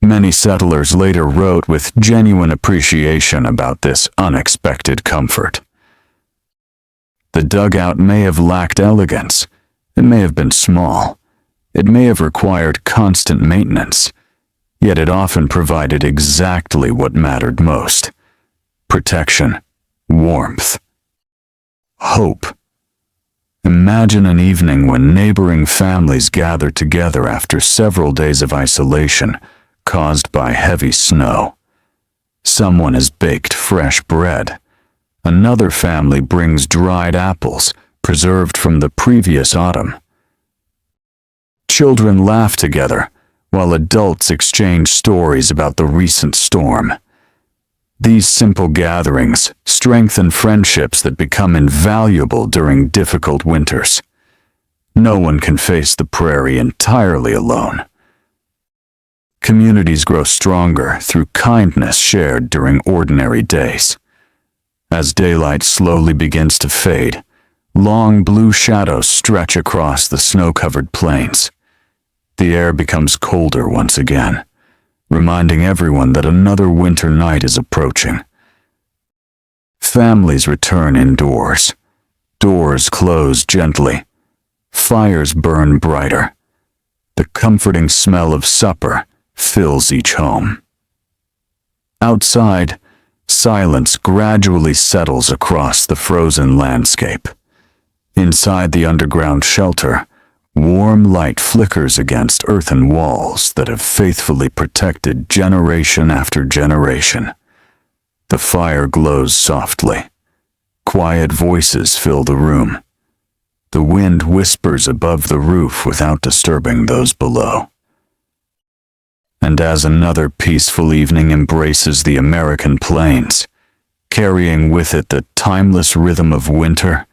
Many settlers later wrote with genuine appreciation about this unexpected comfort. The dugout may have lacked elegance, it may have been small, it may have required constant maintenance, yet it often provided exactly what mattered most: protection, warmth, hope. Imagine an evening when neighboring families gather together after several days of isolation caused by heavy snow. Someone has baked fresh bread. Another family brings dried apples preserved from the previous autumn. Children laugh together while adults exchange stories about the recent storm. These simple gatherings strengthen friendships that become invaluable during difficult winters. No one can face the prairie entirely alone. Communities grow stronger through kindness shared during ordinary days. As daylight slowly begins to fade, long blue shadows stretch across the snow-covered plains. The air becomes colder once again, reminding everyone that another winter night is approaching. Families return indoors. Doors close gently. Fires burn brighter. The comforting smell of supper fills each home. Outside, silence gradually settles across the frozen landscape. Inside the underground shelter, warm light flickers against earthen walls that have faithfully protected generation after generation. The fire glows softly. Quiet voices fill the room. The wind whispers above the roof without disturbing those below. And as another peaceful evening embraces the American plains, carrying with it the timeless rhythm of winter,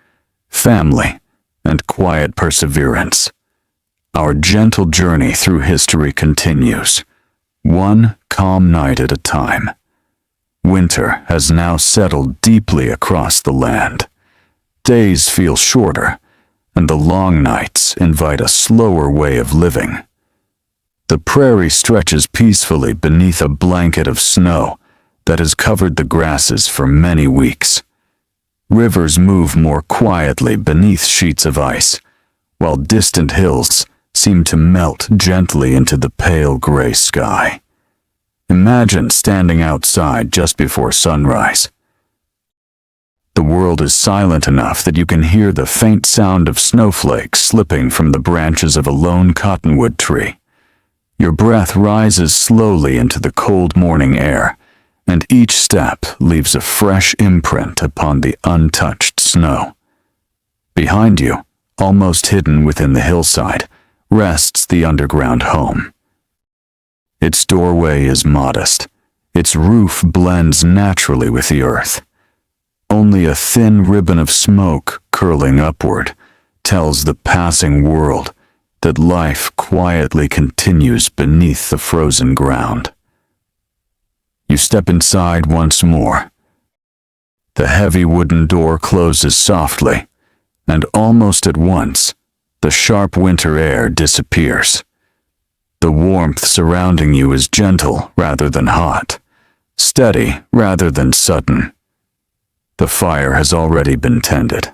family, and quiet perseverance, our gentle journey through history continues, one calm night at a time. Winter has now settled deeply across the land. Days feel shorter, and the long nights invite a slower way of living. The prairie stretches peacefully beneath a blanket of snow that has covered the grasses for many weeks. Rivers move more quietly beneath sheets of ice, while distant hills seem to melt gently into the pale gray sky. Imagine standing outside just before sunrise. The world is silent enough that you can hear the faint sound of snowflakes slipping from the branches of a lone cottonwood tree. Your breath rises slowly into the cold morning air, and each step leaves a fresh imprint upon the untouched snow. Behind you, almost hidden within the hillside, rests the underground home. Its doorway is modest. Its roof blends naturally with the earth. Only a thin ribbon of smoke curling upward tells the passing world that life quietly continues beneath the frozen ground. You step inside once more. The heavy wooden door closes softly, and almost at once, the sharp winter air disappears. The warmth surrounding you is gentle rather than hot, steady rather than sudden. The fire has already been tended,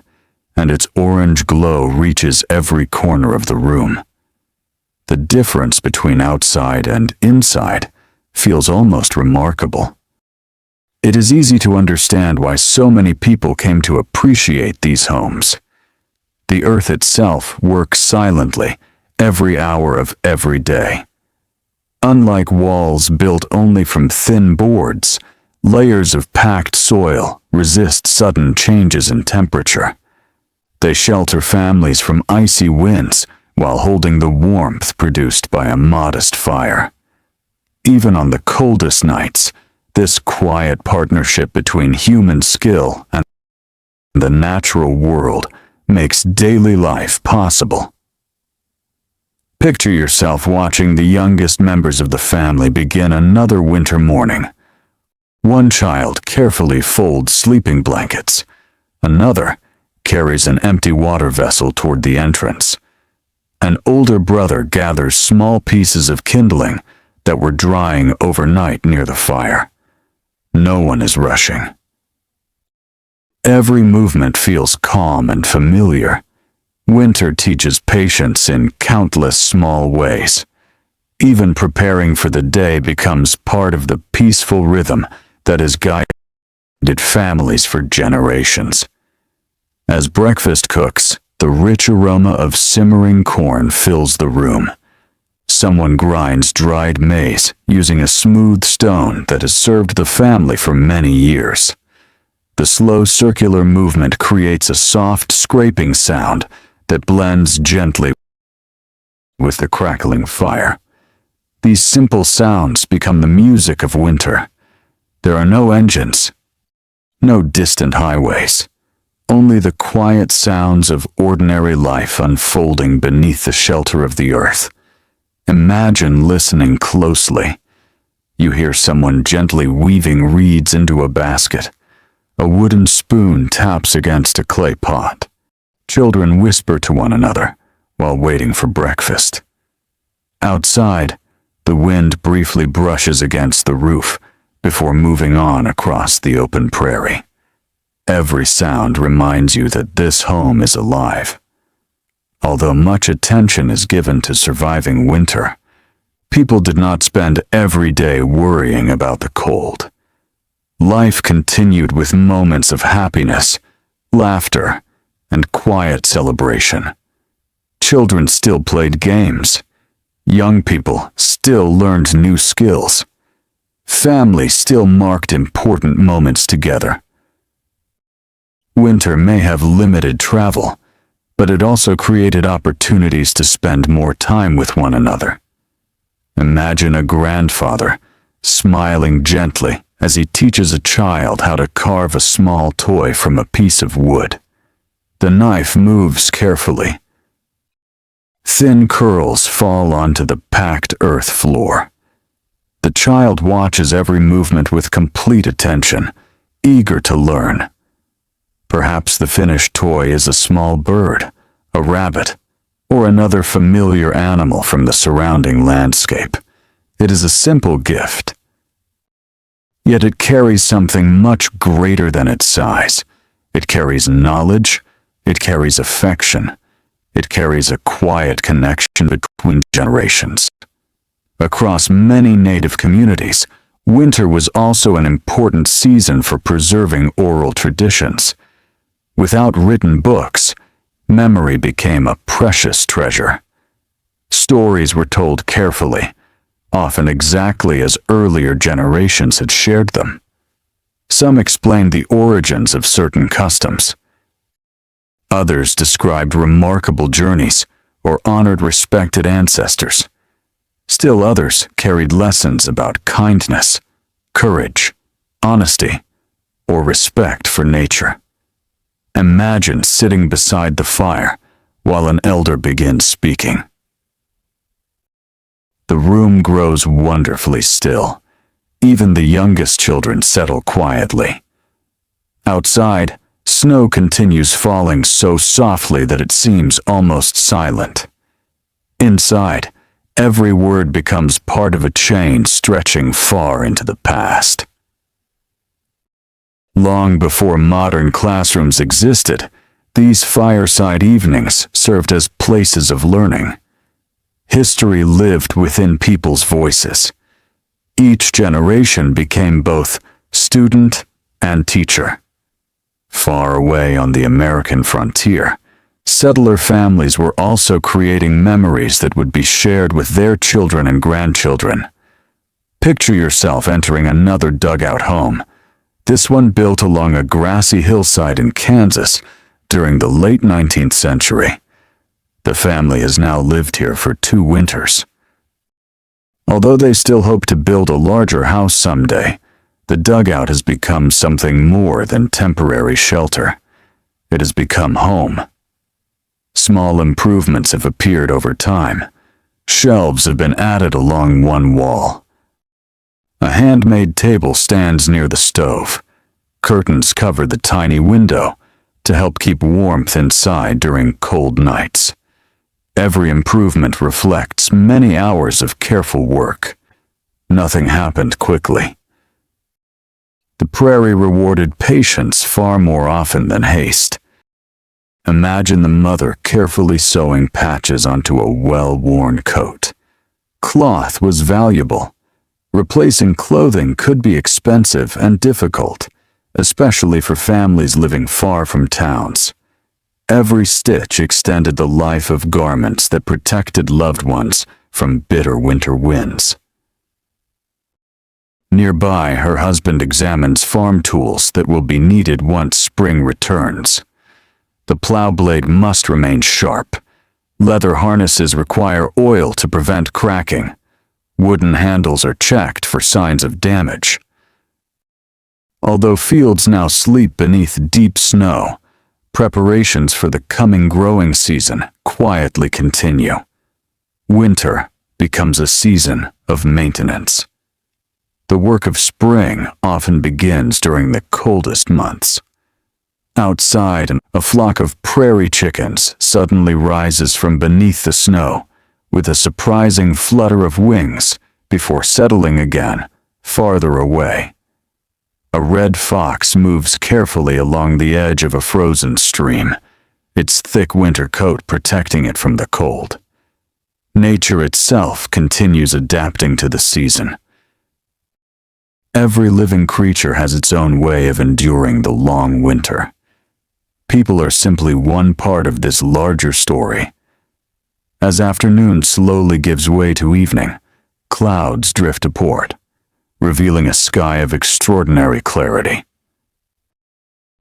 and its orange glow reaches every corner of the room. The difference between outside and inside feels almost remarkable. It is easy to understand why so many people came to appreciate these homes. The earth itself works silently every hour of every day. Unlike walls built only from thin boards, layers of packed soil resist sudden changes in temperature. They shelter families from icy winds while holding the warmth produced by a modest fire. Even on the coldest nights, this quiet partnership between human skill and the natural world makes daily life possible. Picture yourself watching the youngest members of the family begin another winter morning. One child carefully folds sleeping blankets. Another carries an empty water vessel toward the entrance. An older brother gathers small pieces of kindling that were drying overnight near the fire. No one is rushing. Every movement feels calm and familiar. Winter teaches patience in countless small ways. Even preparing for the day becomes part of the peaceful rhythm that has guided families for generations. As breakfast cooks, the rich aroma of simmering corn fills the room. Someone grinds dried maize using a smooth stone that has served the family for many years. The slow circular movement creates a soft scraping sound that blends gently with the crackling fire. These simple sounds become the music of winter. There are no engines, no distant highways, only the quiet sounds of ordinary life unfolding beneath the shelter of the earth. Imagine listening closely. You hear someone gently weaving reeds into a basket. A wooden spoon taps against a clay pot. Children whisper to one another while waiting for breakfast. Outside, the wind briefly brushes against the roof before moving on across the open prairie. Every sound reminds you that this home is alive. Although much attention is given to surviving winter, people did not spend every day worrying about the cold. life continued with moments of happiness, laughter, and quiet celebration. Children still played games. Young people still learned new skills. Family still marked important moments together. Winter may have limited travel, but it also created opportunities to spend more time with one another. Imagine a grandfather smiling gently as he teaches a child how to carve a small toy from a piece of wood. The knife moves carefully. Thin curls fall onto the packed earth floor. The child watches every movement with complete attention, eager to learn. Perhaps the finished toy is a small bird, a rabbit, or another familiar animal from the surrounding landscape. It is a simple gift. Yet it carries something much greater than its size. It carries knowledge, it carries affection, it carries a quiet connection between generations. Across many native communities, winter was also an important season for preserving oral traditions. Without written books, memory became a precious treasure. Stories were told carefully, often exactly as earlier generations had shared them. Some explained the origins of certain customs. Others described remarkable journeys or honored respected ancestors. Still others carried lessons about kindness, courage, honesty, or respect for nature. Imagine sitting beside the fire while an elder begins speaking. The room grows wonderfully still. Even the youngest children settle quietly. Outside, snow continues falling so softly that it seems almost silent. Inside, every word becomes part of a chain stretching far into the past. Long before modern classrooms existed, these fireside evenings served as places of learning. History lived within people's voices. Each generation became both student and teacher. Far away on the American frontier, settler families were also creating memories that would be shared with their children and grandchildren. Picture yourself entering another dugout home, this one built along a grassy hillside in Kansas during the late 19th century. The family has now lived here for 2 winters. Although they still hope to build a larger house someday, the dugout has become something more than temporary shelter. It has become home. Small improvements have appeared over time. Shelves have been added along one wall. A handmade table stands near the stove. Curtains cover the tiny window to help keep warmth inside during cold nights. Every improvement reflects many hours of careful work. Nothing happened quickly. The prairie rewarded patience far more often than haste. Imagine the mother carefully sewing patches onto a well-worn coat. Cloth was valuable. Replacing clothing could be expensive and difficult, especially for families living far from towns. Every stitch extended the life of garments that protected loved ones from bitter winter winds. Nearby, her husband examines farm tools that will be needed once spring returns. The plow blade must remain sharp. Leather harnesses require oil to prevent cracking. Wooden handles are checked for signs of damage. Although fields now sleep beneath deep snow, preparations for the coming growing season quietly continue. Winter becomes a season of maintenance. The work of spring often begins during the coldest months. Outside, a flock of prairie chickens suddenly rises from beneath the snow with a surprising flutter of wings before settling again, farther away. A red fox moves carefully along the edge of a frozen stream, its thick winter coat protecting it from the cold. Nature itself continues adapting to the season. Every living creature has its own way of enduring the long winter. People are simply one part of this larger story. As afternoon slowly gives way to evening, clouds drift apart, revealing a sky of extraordinary clarity.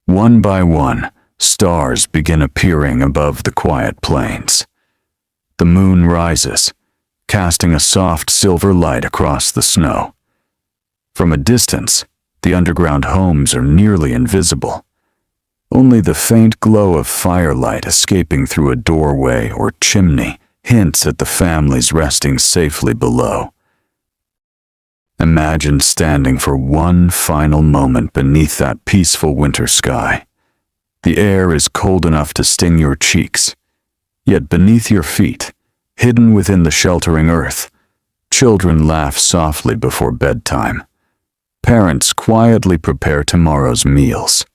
One by one, stars begin appearing above the quiet plains. The moon rises, casting a soft silver light across the snow. From a distance, the underground homes are nearly invisible. Only the faint glow of firelight escaping through a doorway or chimney hints at the families resting safely below. Imagine standing for one final moment beneath that peaceful winter sky. The air is cold enough to sting your cheeks, yet beneath your feet, hidden within the sheltering earth, children laugh softly before bedtime. Parents quietly prepare tomorrow's meals.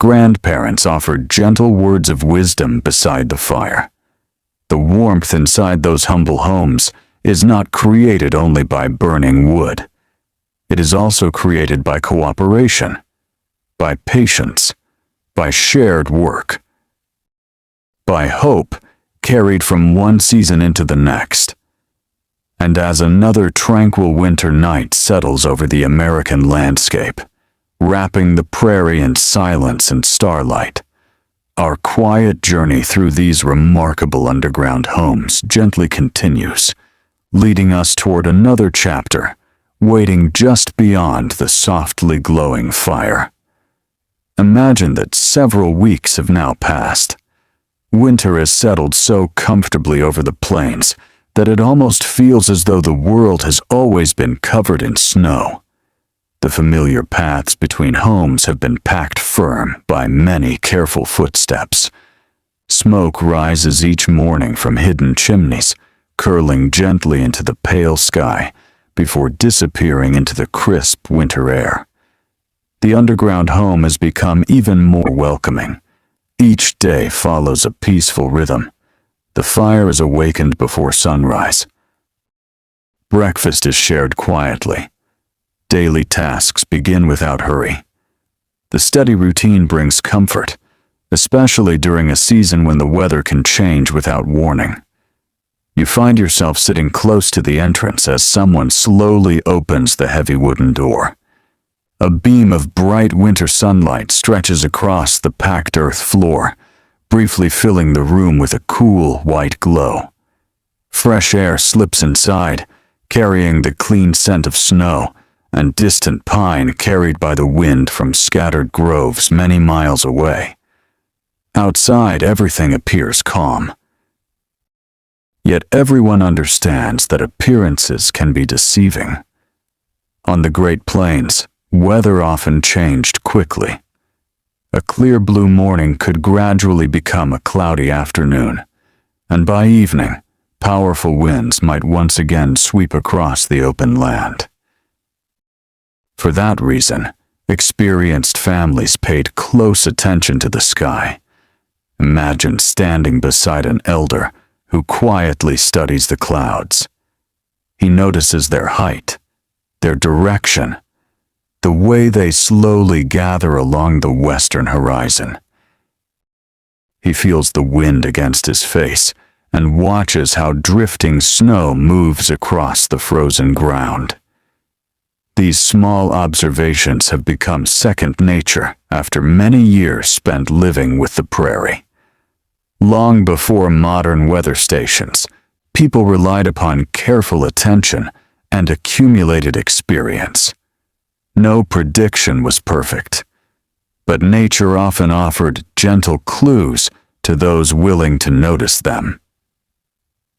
Grandparents offer gentle words of wisdom beside the fire. The warmth inside those humble homes is not created only by burning wood. It is also created by cooperation, by patience, by shared work, by hope carried from one season into the next. And as another tranquil winter night settles over the American landscape, wrapping the prairie in silence and starlight, our quiet journey through these remarkable underground homes gently continues, leading us toward another chapter, waiting just beyond the softly glowing fire. Imagine that several weeks have now passed. Winter has settled so comfortably over the plains that it almost feels as though the world has always been covered in snow. The familiar paths between homes have been packed firm by many careful footsteps. Smoke rises each morning from hidden chimneys, curling gently into the pale sky before disappearing into the crisp winter air. The underground home has become even more welcoming. Each day follows a peaceful rhythm. The fire is awakened before sunrise. Breakfast is shared quietly. Daily tasks begin without hurry. The steady routine brings comfort, especially during a season when the weather can change without warning. You find yourself sitting close to the entrance as someone slowly opens the heavy wooden door. A beam of bright winter sunlight stretches across the packed earth floor, briefly filling the room with a cool white glow. Fresh air slips inside, carrying the clean scent of snow and distant pine carried by the wind from scattered groves many miles away. Outside, everything appears calm. Yet everyone understands that appearances can be deceiving. On the Great Plains, weather often changed quickly. A clear blue morning could gradually become a cloudy afternoon, and by evening, powerful winds might once again sweep across the open land. For that reason, experienced families paid close attention to the sky. Imagine standing beside an elder who quietly studies the clouds. He notices their height, their direction, the way they slowly gather along the western horizon. He feels the wind against his face and watches how drifting snow moves across the frozen ground. These small observations have become second nature after many years spent living with the prairie. Long before modern weather stations, people relied upon careful attention and accumulated experience. No prediction was perfect, but nature often offered gentle clues to those willing to notice them.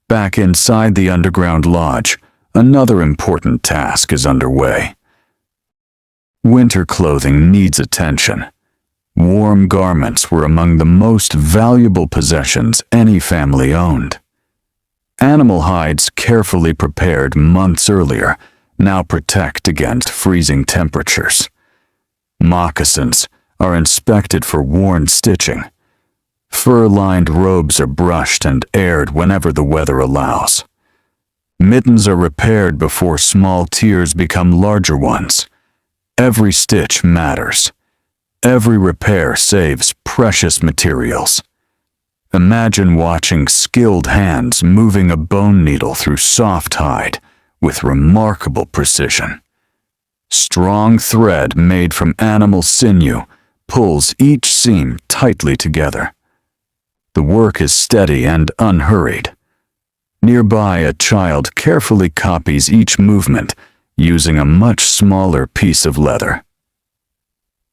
Back inside the underground lodge, another important task is underway. Winter clothing needs attention. Warm garments were among the most valuable possessions any family owned. Animal hides carefully prepared months earlier now protect against freezing temperatures. Moccasins are inspected for worn stitching. Fur-lined robes are brushed and aired whenever the weather allows. Mittens are repaired before small tears become larger ones. Every stitch matters. Every repair saves precious materials. Imagine watching skilled hands moving a bone needle through soft hide with remarkable precision. Strong thread made from animal sinew pulls each seam tightly together. The work is steady and unhurried. Nearby, a child carefully copies each movement using a much smaller piece of leather.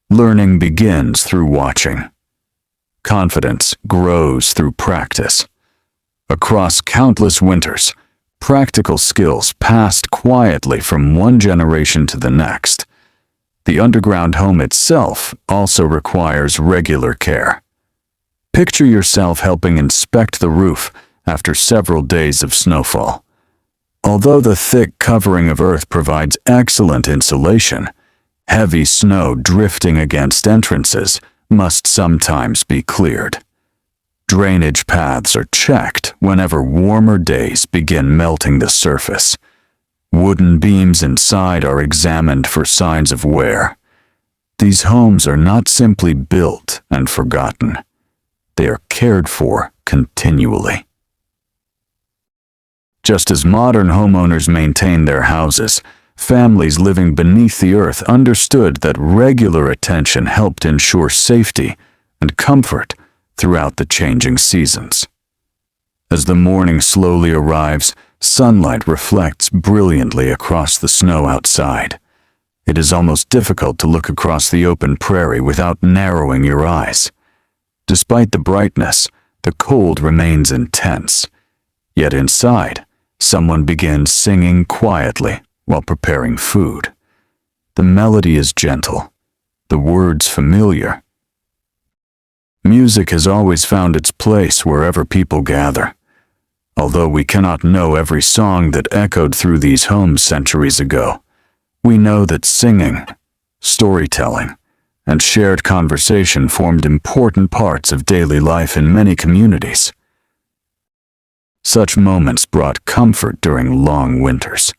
Learning begins through watching. Confidence grows through practice. Across countless winters, practical skills passed quietly from one generation to the next. The underground home itself also requires regular care. Picture yourself helping inspect the roof after several days of snowfall. Although the thick covering of earth provides excellent insulation, heavy snow drifting against entrances must sometimes be cleared. Drainage paths are checked whenever warmer days begin melting the surface. Wooden beams inside are examined for signs of wear. These homes are not simply built and forgotten. They are cared for continually. Just as modern homeowners maintain their houses, families living beneath the earth understood that regular attention helped ensure safety and comfort throughout the changing seasons. As the morning slowly arrives, sunlight reflects brilliantly across the snow outside. It is almost difficult to look across the open prairie without narrowing your eyes. Despite the brightness, the cold remains intense. Yet inside, someone begins singing quietly while preparing food. The melody is gentle, the words familiar. Music has always found its place wherever people gather. Although we cannot know every song that echoed through these homes centuries ago, we know that singing, storytelling, and shared conversation formed important parts of daily life in many communities. Such moments brought comfort during long winters.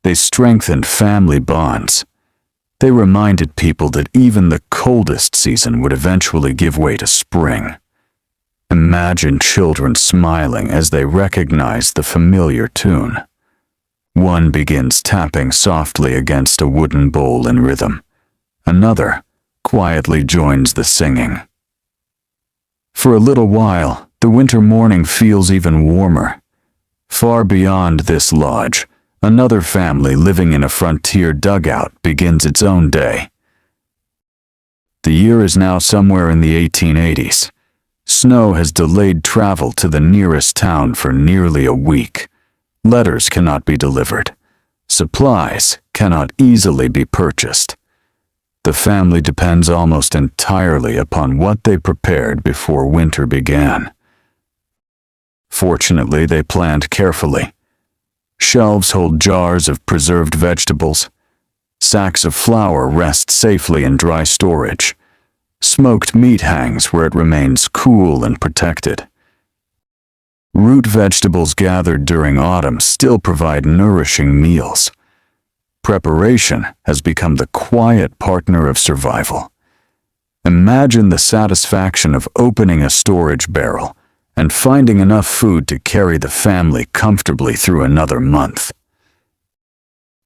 They strengthened family bonds. They reminded people that even the coldest season would eventually give way to spring. Imagine children smiling as they recognize the familiar tune. One begins tapping softly against a wooden bowl in rhythm. Another quietly joins the singing. For a little while, the winter morning feels even warmer. Far beyond this lodge, another family living in a frontier dugout begins its own day. The year is now somewhere in the 1880s. Snow has delayed travel to the nearest town for nearly a week. Letters cannot be delivered. Supplies cannot easily be purchased. The family depends almost entirely upon what they prepared before winter began. Fortunately, they planned carefully. Shelves hold jars of preserved vegetables. Sacks of flour rest safely in dry storage. Smoked meat hangs where it remains cool and protected. Root vegetables gathered during autumn still provide nourishing meals. Preparation has become the quiet partner of survival. Imagine the satisfaction of opening a storage barrel and finding enough food to carry the family comfortably through another month.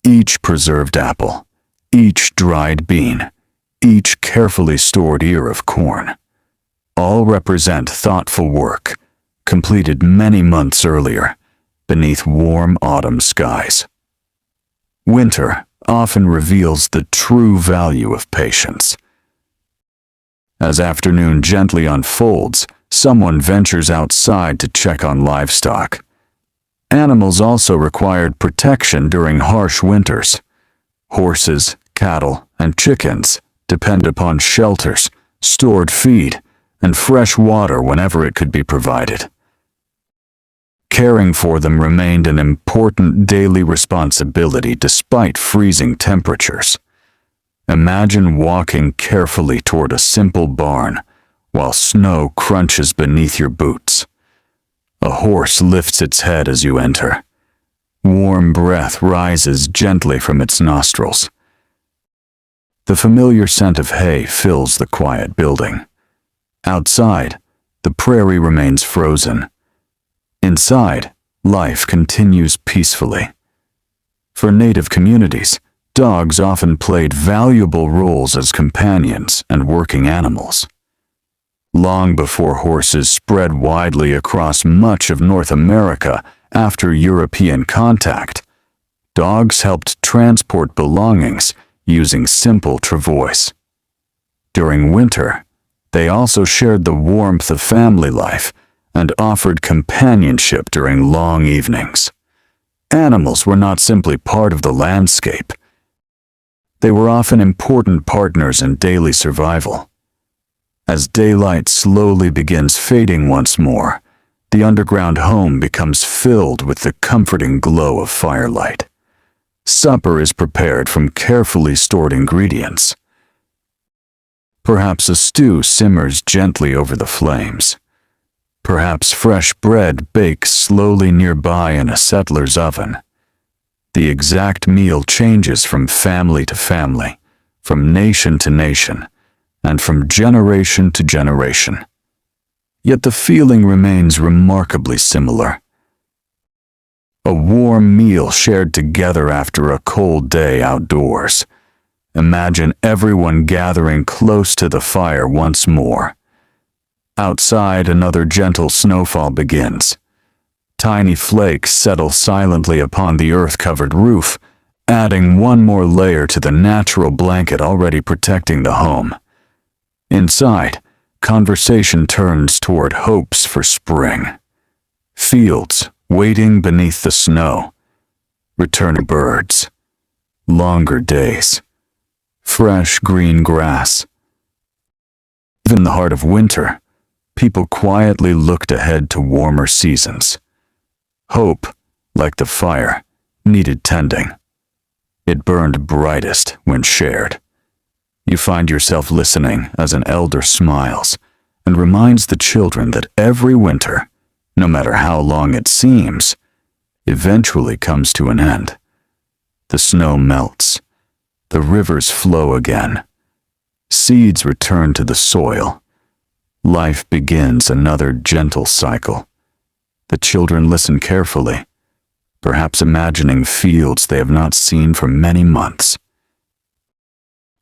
Each preserved apple, each dried bean, each carefully stored ear of corn, all represent thoughtful work, completed many months earlier, beneath warm autumn skies. Winter often reveals the true value of patience. As afternoon gently unfolds, someone ventures outside to check on livestock. Animals also required protection during harsh winters. Horses, cattle, and chickens depend upon shelters, stored feed, and fresh water whenever it could be provided. Caring for them remained an important daily responsibility despite freezing temperatures. Imagine walking carefully toward a simple barn while snow crunches beneath your boots. A horse lifts its head as you enter. Warm breath rises gently from its nostrils. The familiar scent of hay fills the quiet building. Outside, the prairie remains frozen. Inside, life continues peacefully. For native communities, dogs often played valuable roles as companions and working animals. Long before horses spread widely across much of North America after European contact, dogs helped transport belongings using simple travois. During winter, they also shared the warmth of family life and offered companionship during long evenings. Animals were not simply part of the landscape. They were often important partners in daily survival. As daylight slowly begins fading once more, the underground home becomes filled with the comforting glow of firelight. Supper is prepared from carefully stored ingredients. Perhaps a stew simmers gently over the flames. Perhaps fresh bread bakes slowly nearby in a settler's oven. The exact meal changes from family to family, from nation to nation, and from generation to generation. Yet the feeling remains remarkably similar. A warm meal shared together after a cold day outdoors. Imagine everyone gathering close to the fire once more. Outside, another gentle snowfall begins. Tiny flakes settle silently upon the earth-covered roof, adding one more layer to the natural blanket already protecting the home. Inside, conversation turns toward hopes for spring. Fields waiting beneath the snow. Returning birds. Longer days. Fresh green grass. Even in the heart of winter, people quietly looked ahead to warmer seasons. Hope, like the fire, needed tending. It burned brightest when shared. You find yourself listening as an elder smiles and reminds the children that every winter, no matter how long it seems, eventually comes to an end. The snow melts. The rivers flow again. Seeds return to the soil. Life begins another gentle cycle. The children listen carefully, perhaps imagining fields they have not seen for many months.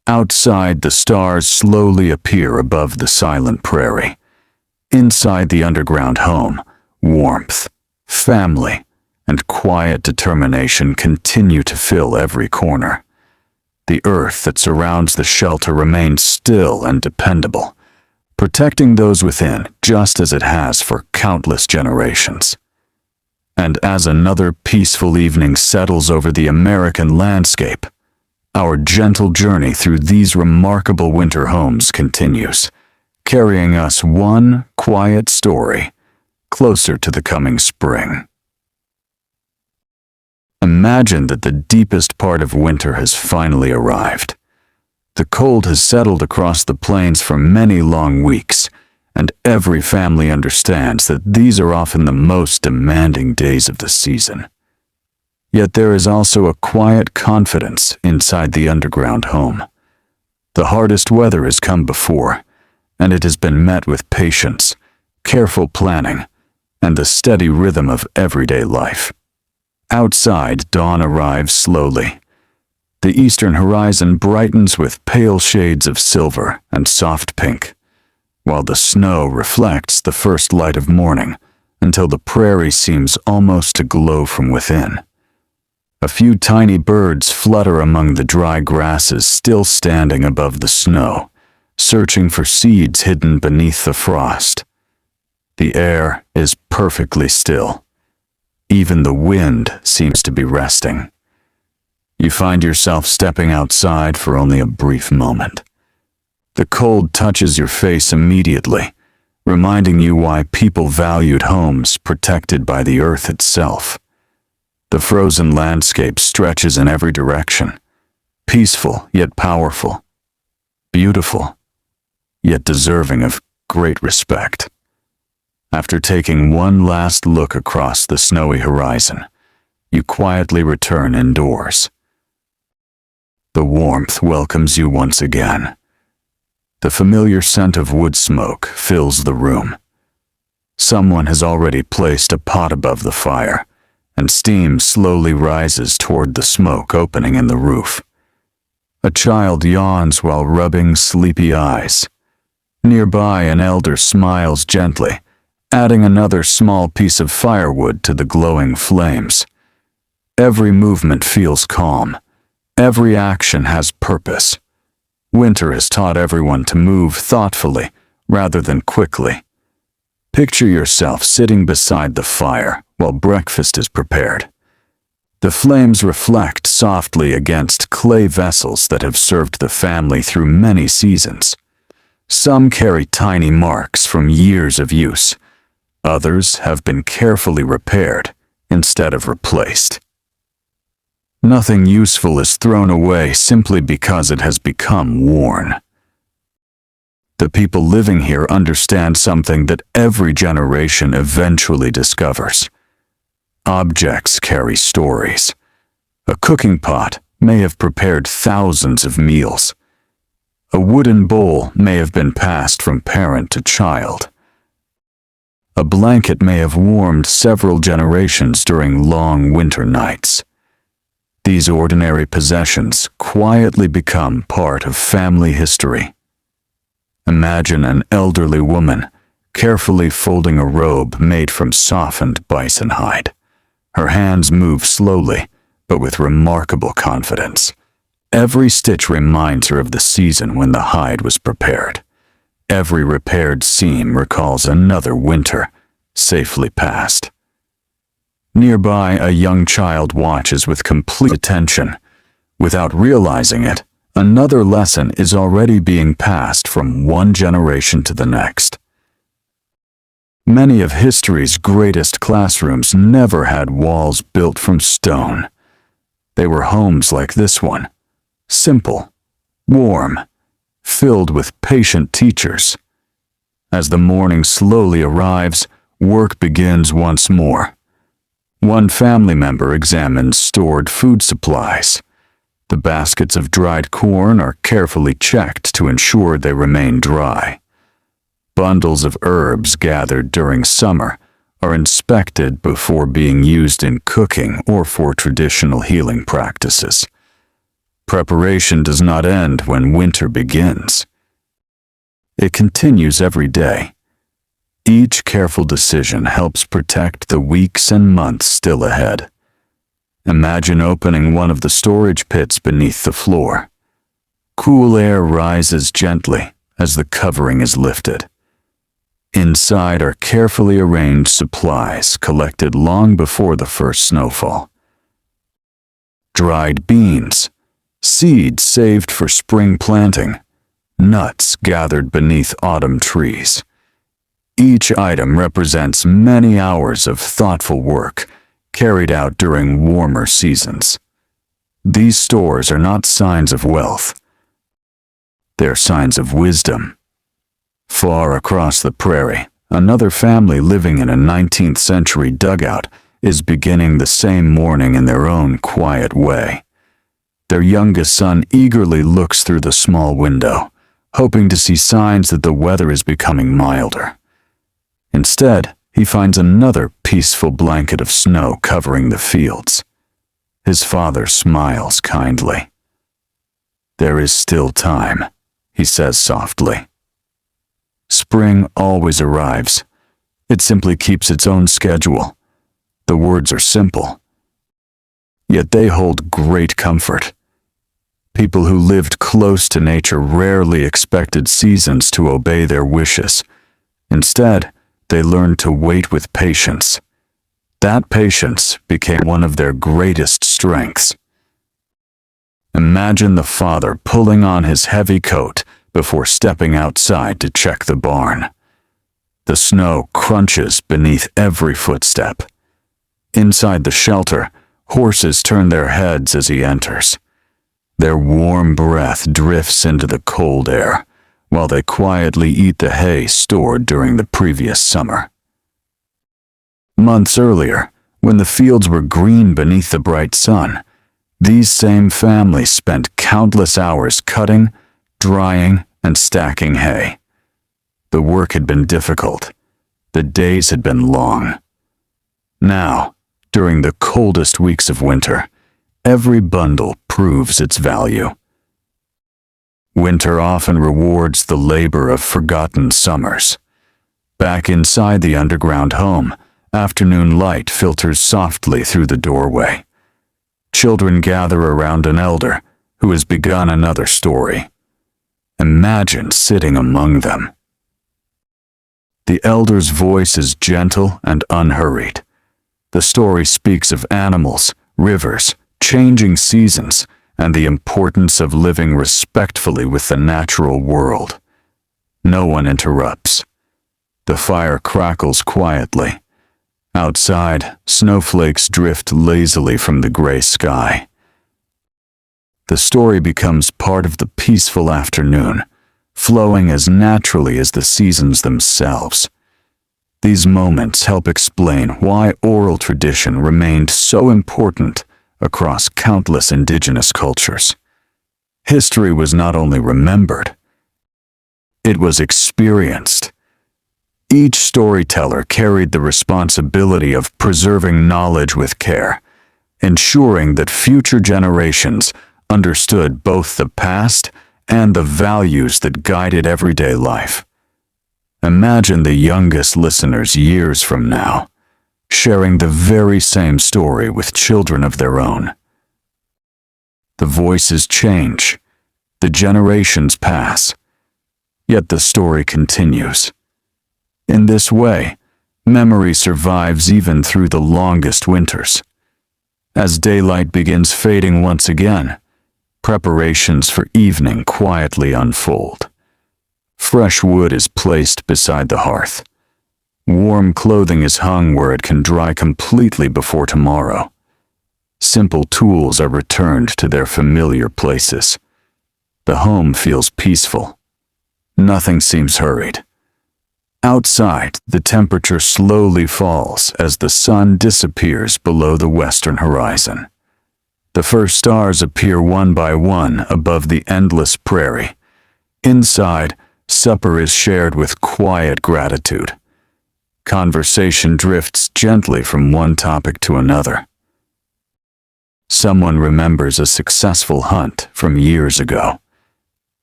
Outside, the stars slowly appear above the silent prairie. Inside the underground home, warmth, family, and quiet determination continue to fill every corner. The earth that surrounds the shelter remains still and dependable, protecting those within just as it has for countless generations. And as another peaceful evening settles over the American landscape, our gentle journey through these remarkable winter homes continues, carrying us one quiet story closer to the coming spring. Imagine that the deepest part of winter has finally arrived. The cold has settled across the plains for many long weeks, and every family understands that these are often the most demanding days of the season. Yet there is also a quiet confidence inside the underground home. The hardest weather has come before, and it has been met with patience, careful planning, and the steady rhythm of everyday life. Outside, dawn arrives slowly. The eastern horizon brightens with pale shades of silver and soft pink, while the snow reflects the first light of morning until the prairie seems almost to glow from within. A few tiny birds flutter among the dry grasses still standing above the snow, searching for seeds hidden beneath the frost. The air is perfectly still. Even the wind seems to be resting. You find yourself stepping outside for only a brief moment. The cold touches your face immediately, reminding you why people valued homes protected by the earth itself. The frozen landscape stretches in every direction, peaceful yet powerful, beautiful yet deserving of great respect. After taking one last look across the snowy horizon, you quietly return indoors. The warmth welcomes you once again. The familiar scent of wood smoke fills the room. Someone has already placed a pot above the fire, and steam slowly rises toward the smoke opening in the roof. A child yawns while rubbing sleepy eyes. Nearby, an elder smiles gently, adding another small piece of firewood to the glowing flames. Every movement feels calm. Every action has purpose. Winter has taught everyone to move thoughtfully rather than quickly. Picture yourself sitting beside the fire while breakfast is prepared. The flames reflect softly against clay vessels that have served the family through many seasons. Some carry tiny marks from years of use. Others have been carefully repaired instead of replaced. Nothing useful is thrown away simply because it has become worn. The people living here understand something that every generation eventually discovers. Objects carry stories. A cooking pot may have prepared thousands of meals. A wooden bowl may have been passed from parent to child. A blanket may have warmed several generations during long winter nights. These ordinary possessions quietly become part of family history. Imagine an elderly woman carefully folding a robe made from softened bison hide. Her hands move slowly, but with remarkable confidence. Every stitch reminds her of the season when the hide was prepared. Every repaired seam recalls another winter, safely passed. Nearby, a young child watches with complete attention. Without realizing it, another lesson is already being passed from one generation to the next. Many of history's greatest classrooms never had walls built from stone. They were homes like this one, simple, warm, filled with patient teachers. As the morning slowly arrives, work begins once more. One family member examines stored food supplies. The baskets of dried corn are carefully checked to ensure they remain dry. Bundles of herbs gathered during summer are inspected before being used in cooking or for traditional healing practices. Preparation does not end when winter begins. It continues every day. Each careful decision helps protect the weeks and months still ahead. Imagine opening one of the storage pits beneath the floor. Cool air rises gently as the covering is lifted. Inside are carefully arranged supplies collected long before the first snowfall. Dried beans, seeds saved for spring planting, nuts gathered beneath autumn trees. Each item represents many hours of thoughtful work carried out during warmer seasons. These stores are not signs of wealth. They're signs of wisdom. Far across the prairie, another family living in a 19th century dugout is beginning the same morning in their own quiet way. Their youngest son eagerly looks through the small window, hoping to see signs that the weather is becoming milder. Instead, he finds another peaceful blanket of snow covering the fields. His father smiles kindly. "There is still time," he says softly. Spring always arrives. It simply keeps its own schedule. The words are simple, yet they hold great comfort. People who lived close to nature rarely expected seasons to obey their wishes. Instead, they learned to wait with patience. That patience became one of their greatest strengths. Imagine the father pulling on his heavy coat before stepping outside to check the barn. The snow crunches beneath every footstep. Inside the shelter, horses turn their heads as he enters. Their warm breath drifts into the cold air, while they quietly eat the hay stored during the previous summer. Months earlier, When the fields were green beneath the bright sun, these same families spent countless hours cutting, drying, and stacking hay. The work had been difficult. The days had been long. Now, during the coldest weeks of winter, every bundle proves its value. Winter often rewards the labor of forgotten summers. Back inside the underground home, afternoon light filters softly through the doorway. Children gather around an elder who has begun another story. Imagine sitting among them. The elder's voice is gentle and unhurried. The story speaks of animals, rivers, changing seasons, and the importance of living respectfully with the natural world. No one interrupts. The fire crackles quietly. Outside, snowflakes drift lazily from the gray sky. The story becomes part of the peaceful afternoon, flowing as naturally as the seasons themselves. These moments help explain why oral tradition remained so important across countless indigenous cultures. History was not only remembered, it was experienced. Each storyteller carried the responsibility of preserving knowledge with care, ensuring that future generations understood both the past and the values that guided everyday life. Imagine the youngest listeners years from now, sharing the very same story with children of their own. The voices change, the generations pass, yet the story continues. In this way, memory survives even through the longest winters. As daylight begins fading once again, preparations for evening quietly unfold. Fresh wood is placed beside the hearth. Warm clothing is hung where it can dry completely before tomorrow. Simple tools are returned to their familiar places. The home feels peaceful. Nothing seems hurried. Outside, the temperature slowly falls as the sun disappears below the western horizon. The first stars appear one by one above the endless prairie. Inside, supper is shared with quiet gratitude. Conversation drifts gently from one topic to another. Someone remembers a successful hunt from years ago.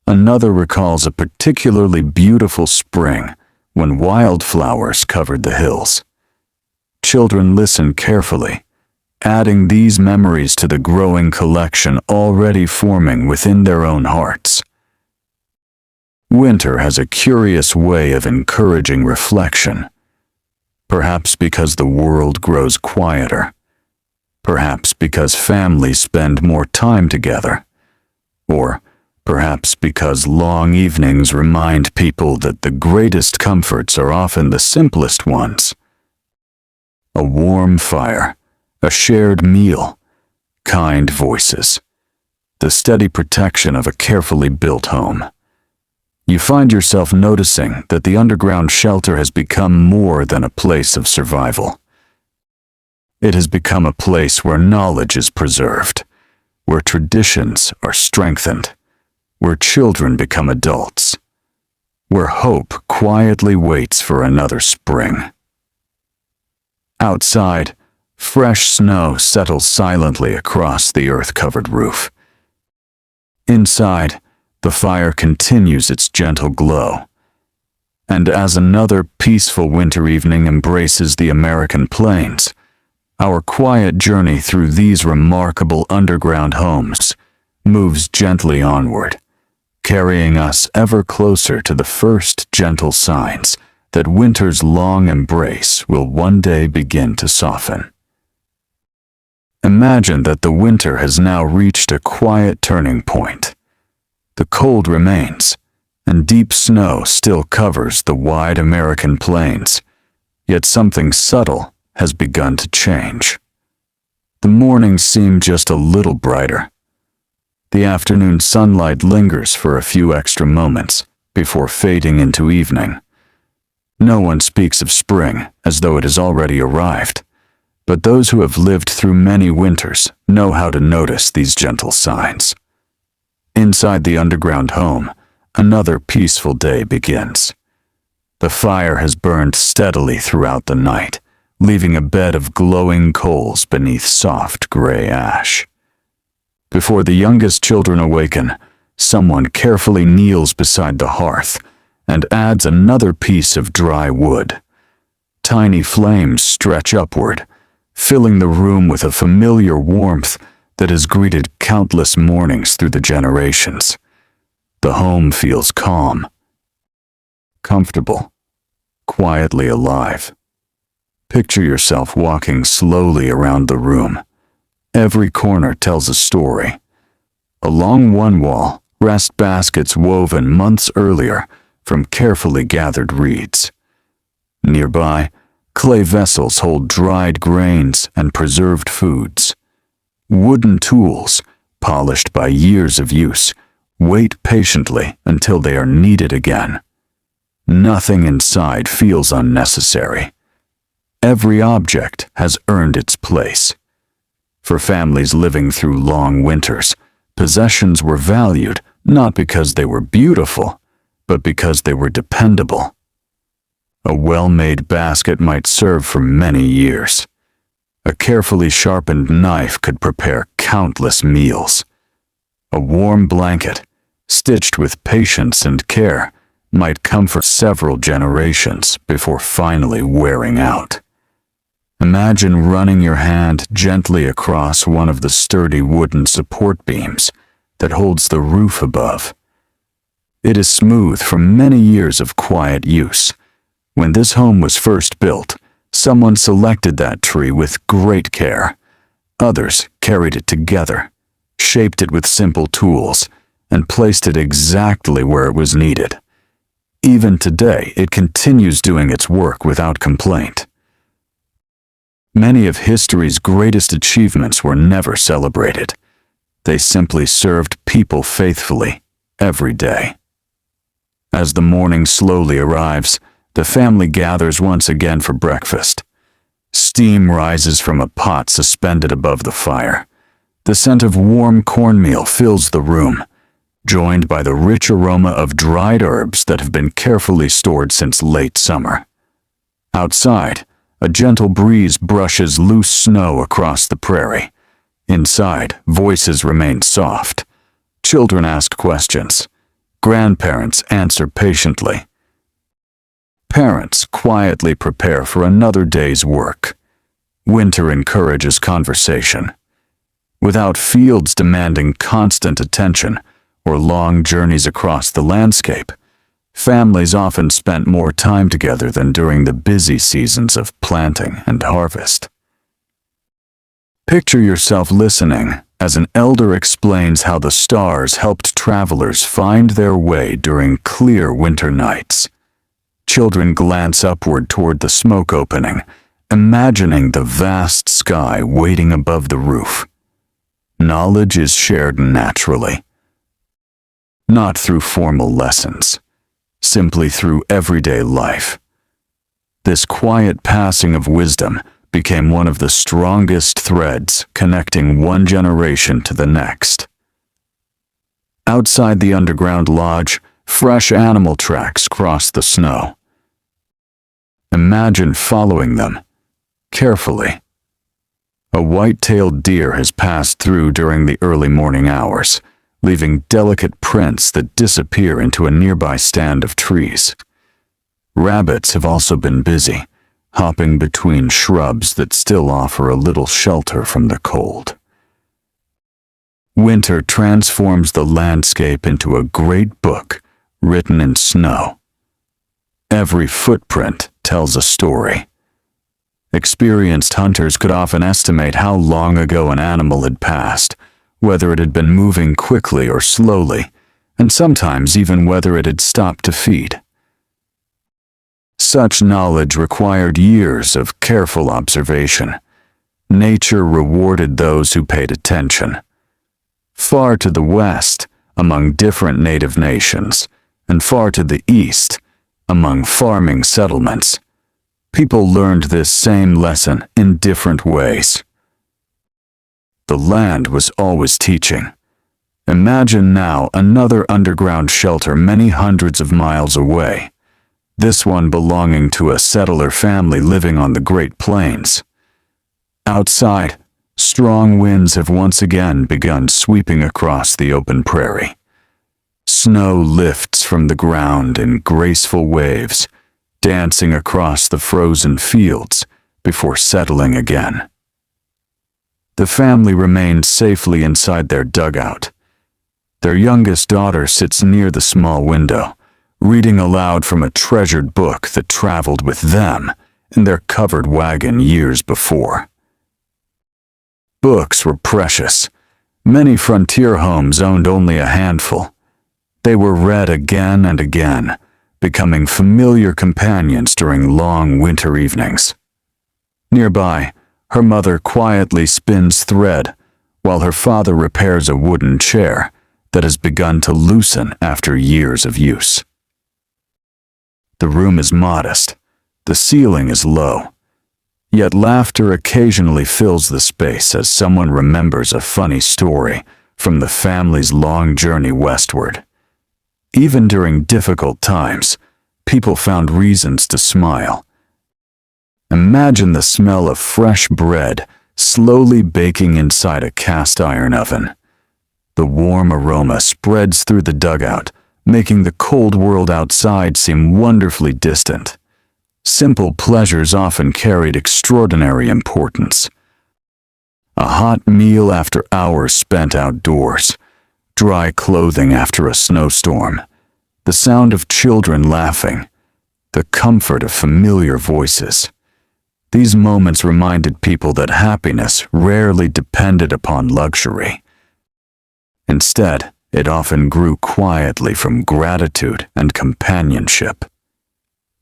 Another recalls a particularly beautiful spring when wildflowers covered the hills. Children listen carefully, adding these memories to the growing collection already forming within their own hearts. Winter has a curious way of encouraging reflection. Perhaps because the world grows quieter. Perhaps because families spend more time together. Or perhaps because long evenings remind people that the greatest comforts are often the simplest ones. A warm fire, a shared meal, kind voices, the steady protection of a carefully built home. You find yourself noticing that the underground shelter has become more than a place of survival. It has become a place where knowledge is preserved, where traditions are strengthened, where children become adults, where hope quietly waits for another spring. Outside, fresh snow settles silently across the earth-covered roof. Inside, the fire continues its gentle glow. And as another peaceful winter evening embraces the American plains, our quiet journey through these remarkable underground homes moves gently onward, carrying us ever closer to the first gentle signs that winter's long embrace will one day begin to soften. Imagine that the winter has now reached a quiet turning point. The cold remains, and deep snow still covers the wide American plains, yet something subtle has begun to change. The mornings seem just a little brighter. The afternoon sunlight lingers for a few extra moments before fading into evening. No one speaks of spring as though it has already arrived. but those who have lived through many winters know how to notice these gentle signs. Inside the underground home, another peaceful day begins. The fire has burned steadily throughout the night, leaving a bed of glowing coals beneath soft gray ash. Before the youngest children awaken, someone carefully kneels beside the hearth and adds another piece of dry wood. Tiny flames stretch upward, filling the room with a familiar warmth that has greeted countless mornings through the generations. The home feels calm, comfortable, quietly alive. Picture yourself walking slowly around the room. Every corner tells a story. Along one wall rest baskets woven months earlier from carefully gathered reeds. Nearby, clay vessels hold dried grains and preserved foods. Wooden tools, polished by years of use, wait patiently until they are needed again. Nothing inside feels unnecessary. Every object has earned its place. For families living through long winters, possessions were valued not because they were beautiful, but because they were dependable. A well-made basket might serve for many years. A carefully sharpened knife could prepare countless meals. A warm blanket, stitched with patience and care, might comfort several generations before finally wearing out. Imagine running your hand gently across one of the sturdy wooden support beams that holds the roof above. It is smooth from many years of quiet use. When this home was first built, someone selected that tree with great care. Others carried it together, shaped it with simple tools, and placed it exactly where it was needed. Even today, it continues doing its work without complaint. Many of history's greatest achievements were never celebrated. They simply served people faithfully, every day. As the morning slowly arrives, the family gathers once again for breakfast. Steam rises from a pot suspended above the fire. The scent of warm cornmeal fills the room, joined by the rich aroma of dried herbs that have been carefully stored since late summer. Outside, a gentle breeze brushes loose snow across the prairie. Inside, voices remain soft. Children ask questions. Grandparents answer patiently. Parents quietly prepare for another day's work. Winter encourages conversation. Without fields demanding constant attention or long journeys across the landscape, families often spent more time together than during the busy seasons of planting and harvest. Picture yourself listening as an elder explains how the stars helped travelers find their way during clear winter nights. Children glance upward toward the smoke opening, imagining the vast sky waiting above the roof. Knowledge is shared naturally, not through formal lessons, simply through everyday life. This quiet passing of wisdom became one of the strongest threads connecting one generation to the next. Outside the underground lodge, fresh animal tracks cross the snow. Imagine following them, carefully. A white-tailed deer has passed through during the early morning hours, leaving delicate prints that disappear into a nearby stand of trees. Rabbits have also been busy, hopping between shrubs that still offer a little shelter from the cold. Winter transforms the landscape into a great book written in snow. Every footprint tells a story. Experienced hunters could often estimate how long ago an animal had passed, whether it had been moving quickly or slowly, and sometimes even whether it had stopped to feed. Such knowledge required years of careful observation. Nature rewarded those who paid attention. Far to the west, among different native nations, and far to the east, among farming settlements, people learned this same lesson in different ways. The land was always teaching. Imagine now another underground shelter many hundreds of miles away, this one belonging to a settler family living on the Great Plains. Outside, strong winds have once again begun sweeping across the open prairie. Snow lifts from the ground in graceful waves, dancing across the frozen fields before settling again. The family remains safely inside their dugout. Their youngest daughter sits near the small window, reading aloud from a treasured book that traveled with them in their covered wagon years before. Books were precious. Many frontier homes owned only a handful. They were read again and again, becoming familiar companions during long winter evenings. Nearby, her mother quietly spins thread while her father repairs a wooden chair that has begun to loosen after years of use. The room is modest. The ceiling is low. Yet laughter occasionally fills the space as someone remembers a funny story from the family's long journey westward. Even during difficult times, people found reasons to smile. Imagine the smell of fresh bread slowly baking inside a cast iron oven. The warm aroma spreads through the dugout, making the cold world outside seem wonderfully distant. Simple pleasures often carried extraordinary importance. A hot meal after hours spent outdoors, dry clothing after a snowstorm, the sound of children laughing, the comfort of familiar voices. These moments reminded people that happiness rarely depended upon luxury. Instead, it often grew quietly from gratitude and companionship.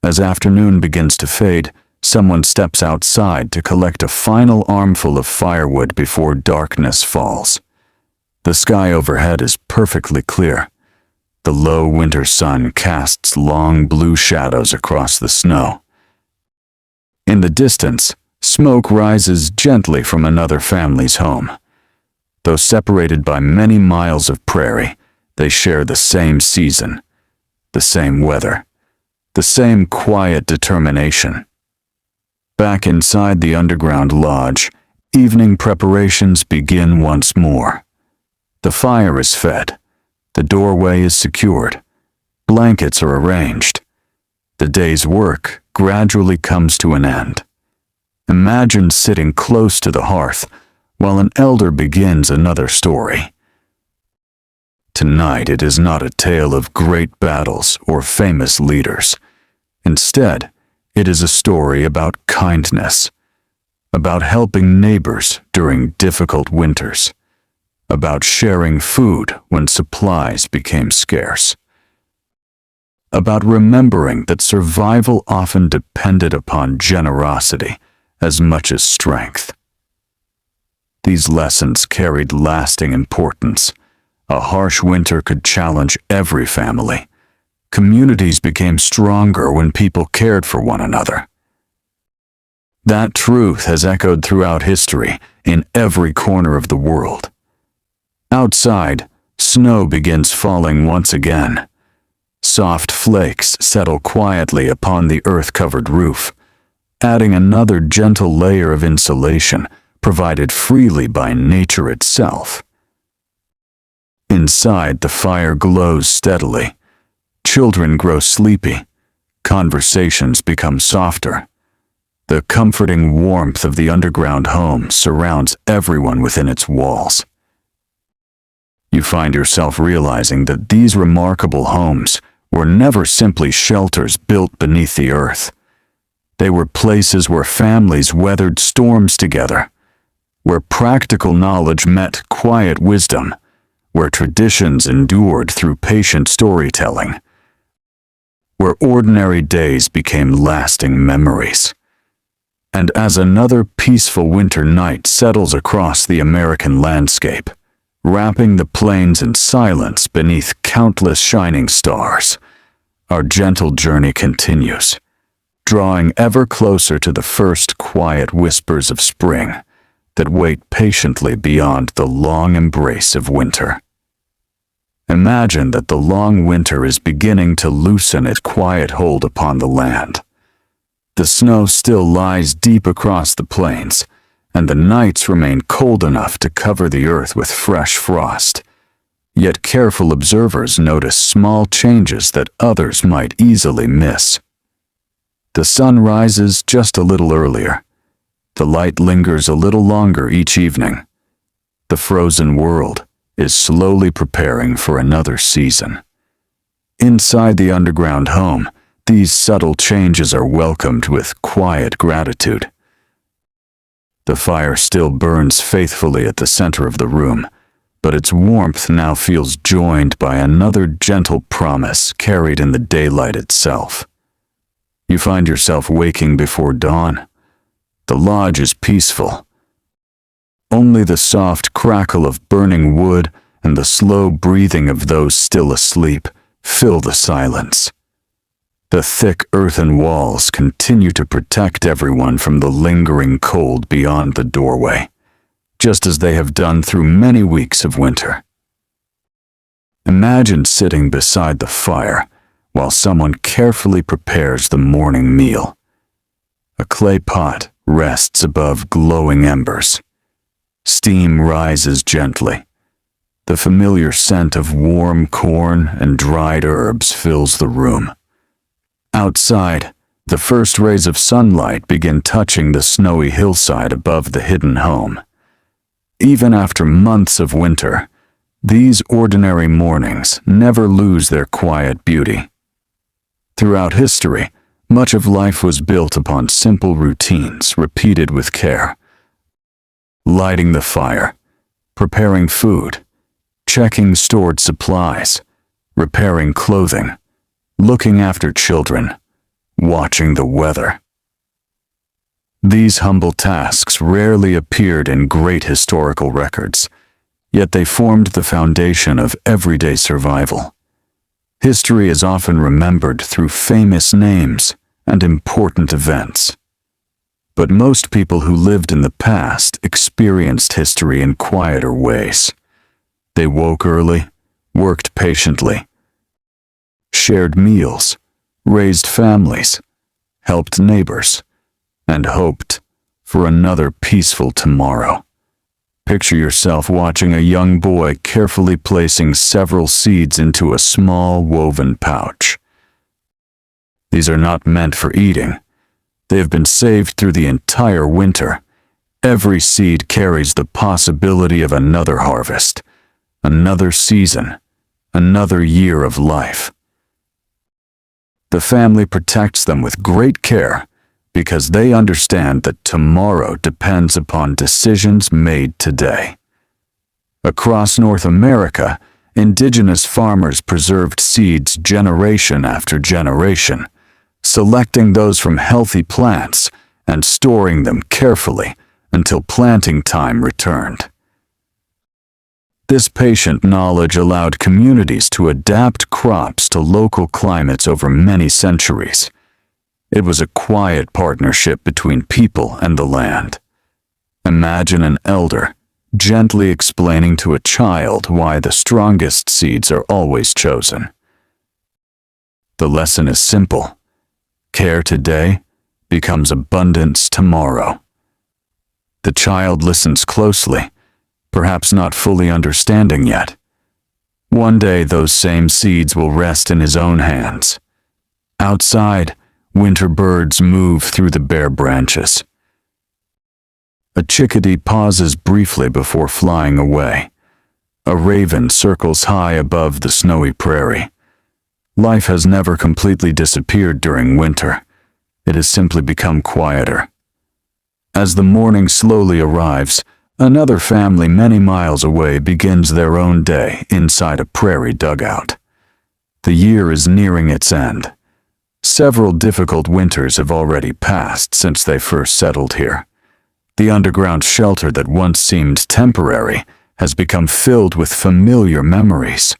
As afternoon begins to fade, someone steps outside to collect a final armful of firewood before darkness falls. The sky overhead is perfectly clear. The low winter sun casts long blue shadows across the snow. In the distance, smoke rises gently from another family's home. Though separated by many miles of prairie, they share the same season, the same weather, the same quiet determination. Back inside the underground lodge, evening preparations begin once more. The fire is fed, the doorway is secured, blankets are arranged. The day's work gradually comes to an end. Imagine sitting close to the hearth while an elder begins another story. Tonight it is not a tale of great battles or famous leaders. Instead, it is a story about kindness, about helping neighbors during difficult winters, about sharing food when supplies became scarce, about remembering that survival often depended upon generosity as much as strength. These lessons carried lasting importance. A harsh winter could challenge every family. Communities became stronger when people cared for one another. That truth has echoed throughout history in every corner of the world. Outside, snow begins falling once again. Soft flakes settle quietly upon the earth-covered roof, adding another gentle layer of insulation provided freely by nature itself. Inside, the fire glows steadily. Children grow sleepy. Conversations become softer. The comforting warmth of the underground home surrounds everyone within its walls. You find yourself realizing that these remarkable homes were never simply shelters built beneath the earth. They were places where families weathered storms together, where practical knowledge met quiet wisdom, where traditions endured through patient storytelling, where ordinary days became lasting memories. And as another peaceful winter night settles across the American landscape, wrapping the plains in silence beneath countless shining stars, our gentle journey continues. drawing ever closer to the first quiet whispers of spring that wait patiently beyond the long embrace of winter. Imagine that the long winter is beginning to loosen its quiet hold upon the land. The snow still lies deep across the plains, and the nights remain cold enough to cover the earth with fresh frost. Yet careful observers notice small changes that others might easily miss. The sun rises just a little earlier. The light lingers a little longer each evening. The frozen world is slowly preparing for another season. Inside the underground home, these subtle changes are welcomed with quiet gratitude. The fire still burns faithfully at the center of the room, but its warmth now feels joined by another gentle promise carried in the daylight itself. You find yourself waking before dawn. The lodge is peaceful. Only the soft crackle of burning wood and the slow breathing of those still asleep fill the silence. The thick earthen walls continue to protect everyone from the lingering cold beyond the doorway, just as they have done through many weeks of winter. Imagine sitting beside the fire while someone carefully prepares the morning meal. A clay pot rests above glowing embers. Steam rises gently. The familiar scent of warm corn and dried herbs fills the room. Outside, the first rays of sunlight begin touching the snowy hillside above the hidden home. Even after months of winter, these ordinary mornings never lose their quiet beauty. Throughout history, much of life was built upon simple routines repeated with care. Lighting the fire, preparing food, checking stored supplies, repairing clothing, looking after children, watching the weather. These humble tasks rarely appeared in great historical records, yet they formed the foundation of everyday survival. History is often remembered through famous names and important events. But most people who lived in the past experienced history in quieter ways. They woke early, worked patiently, shared meals, raised families, helped neighbors, and hoped for another peaceful tomorrow. Picture yourself watching a young boy carefully placing several seeds into a small woven pouch. These are not meant for eating. They have been saved through the entire winter. Every seed carries the possibility of another harvest, another season, another year of life. The family protects them with great care because they understand that tomorrow depends upon decisions made today. Across North America, indigenous farmers preserved seeds generation after generation, selecting those from healthy plants and storing them carefully until planting time returned. This patient knowledge allowed communities to adapt crops to local climates over many centuries. It was a quiet partnership between people and the land. Imagine an elder gently explaining to a child why the strongest seeds are always chosen. The lesson is simple. Care today becomes abundance tomorrow. The child listens closely, perhaps not fully understanding yet. One day those same seeds will rest in his own hands. Outside, winter birds move through the bare branches. A chickadee pauses briefly before flying away. A raven circles high above the snowy prairie. Life has never completely disappeared during winter. It has simply become quieter. As the morning slowly arrives, another family many miles away begins their own day inside a prairie dugout. The year is nearing its end. Several difficult winters have already passed since they first settled here. The underground shelter that once seemed temporary has become filled with familiar memories.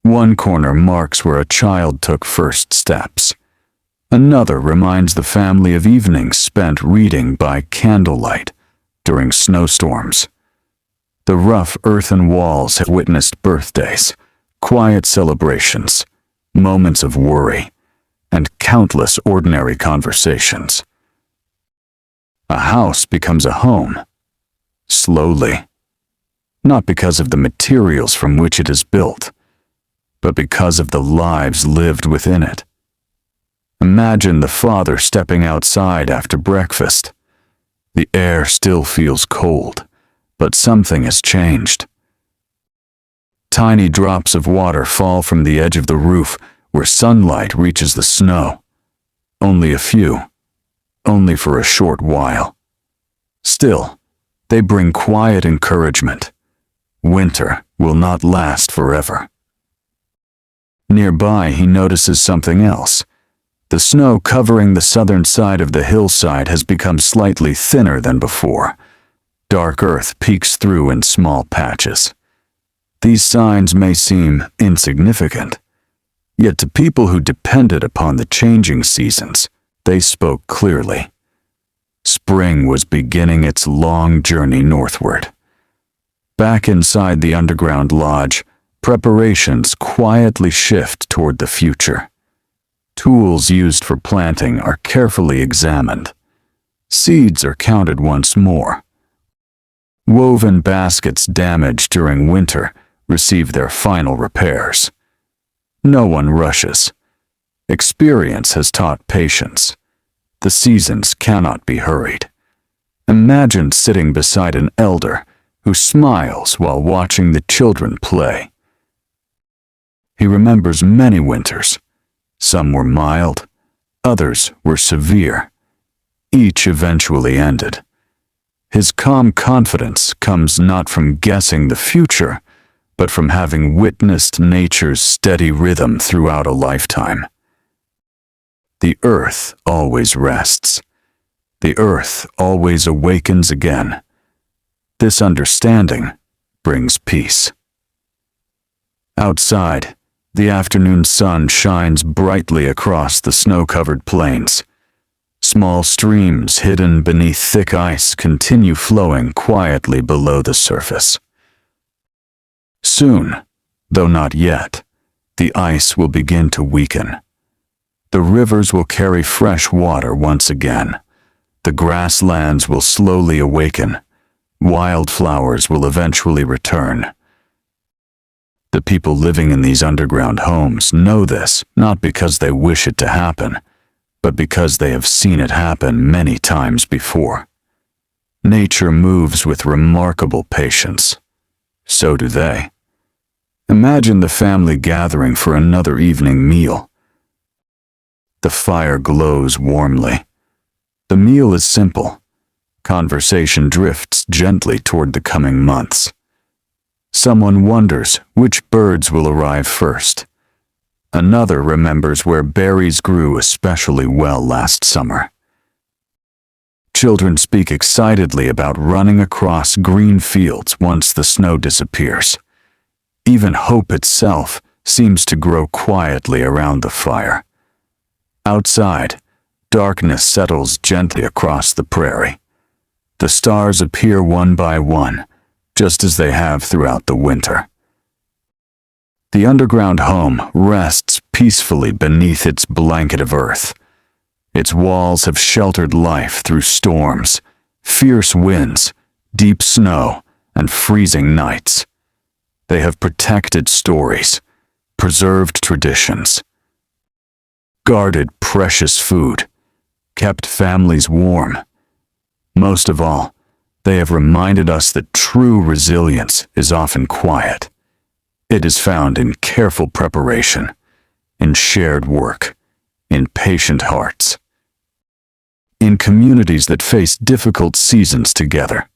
One corner marks where a child took first steps. Another reminds the family of evenings spent reading by candlelight during snowstorms. The rough earthen walls have witnessed birthdays, quiet celebrations, moments of worry, and countless ordinary conversations. A house becomes a home, slowly, not because of the materials from which it is built, but because of the lives lived within it. Imagine the father stepping outside after breakfast. The air still feels cold, but something has changed. Tiny drops of water fall from the edge of the roof where sunlight reaches the snow. Only a few, only for a short while. Still, they bring quiet encouragement. Winter will not last forever. Nearby, he notices something else. The snow covering the southern side of the hillside has become slightly thinner than before. Dark earth peeks through in small patches. These signs may seem insignificant, yet to people who depended upon the changing seasons, they spoke clearly. Spring was beginning its long journey northward. Back inside the underground lodge, preparations quietly shift toward the future. Tools used for planting are carefully examined. Seeds are counted once more. Woven baskets damaged during winter receive their final repairs. No one rushes. Experience has taught patience. The seasons cannot be hurried. Imagine sitting beside an elder who smiles while watching the children play. He remembers many winters. Some were mild, others were severe. Each eventually ended. His calm confidence comes not from guessing the future, but from having witnessed nature's steady rhythm throughout a lifetime. The earth always rests. The earth always awakens again. This understanding brings peace. Outside, the afternoon sun shines brightly across the snow-covered plains. Small streams hidden beneath thick ice continue flowing quietly below the surface. Soon, though not yet, the ice will begin to weaken. The rivers will carry fresh water once again. The grasslands will slowly awaken. Wildflowers will eventually return. The people living in these underground homes know this not because they wish it to happen, but because they have seen it happen many times before. Nature moves with remarkable patience. So do they. Imagine the family gathering for another evening meal. The fire glows warmly. The meal is simple. Conversation drifts gently toward the coming months. Someone wonders which birds will arrive first. Another remembers where berries grew especially well last summer. Children speak excitedly about running across green fields once the snow disappears. Even hope itself seems to grow quietly around the fire. Outside, darkness settles gently across the prairie. The stars appear one by one, just as they have throughout the winter. The underground home rests peacefully beneath its blanket of earth. Its walls have sheltered life through storms, fierce winds, deep snow, and freezing nights. They have protected stories, preserved traditions, guarded precious food, kept families warm. Most of all, they have reminded us that true resilience is often quiet. It is found in careful preparation, in shared work, in patient hearts, in communities that face difficult seasons together.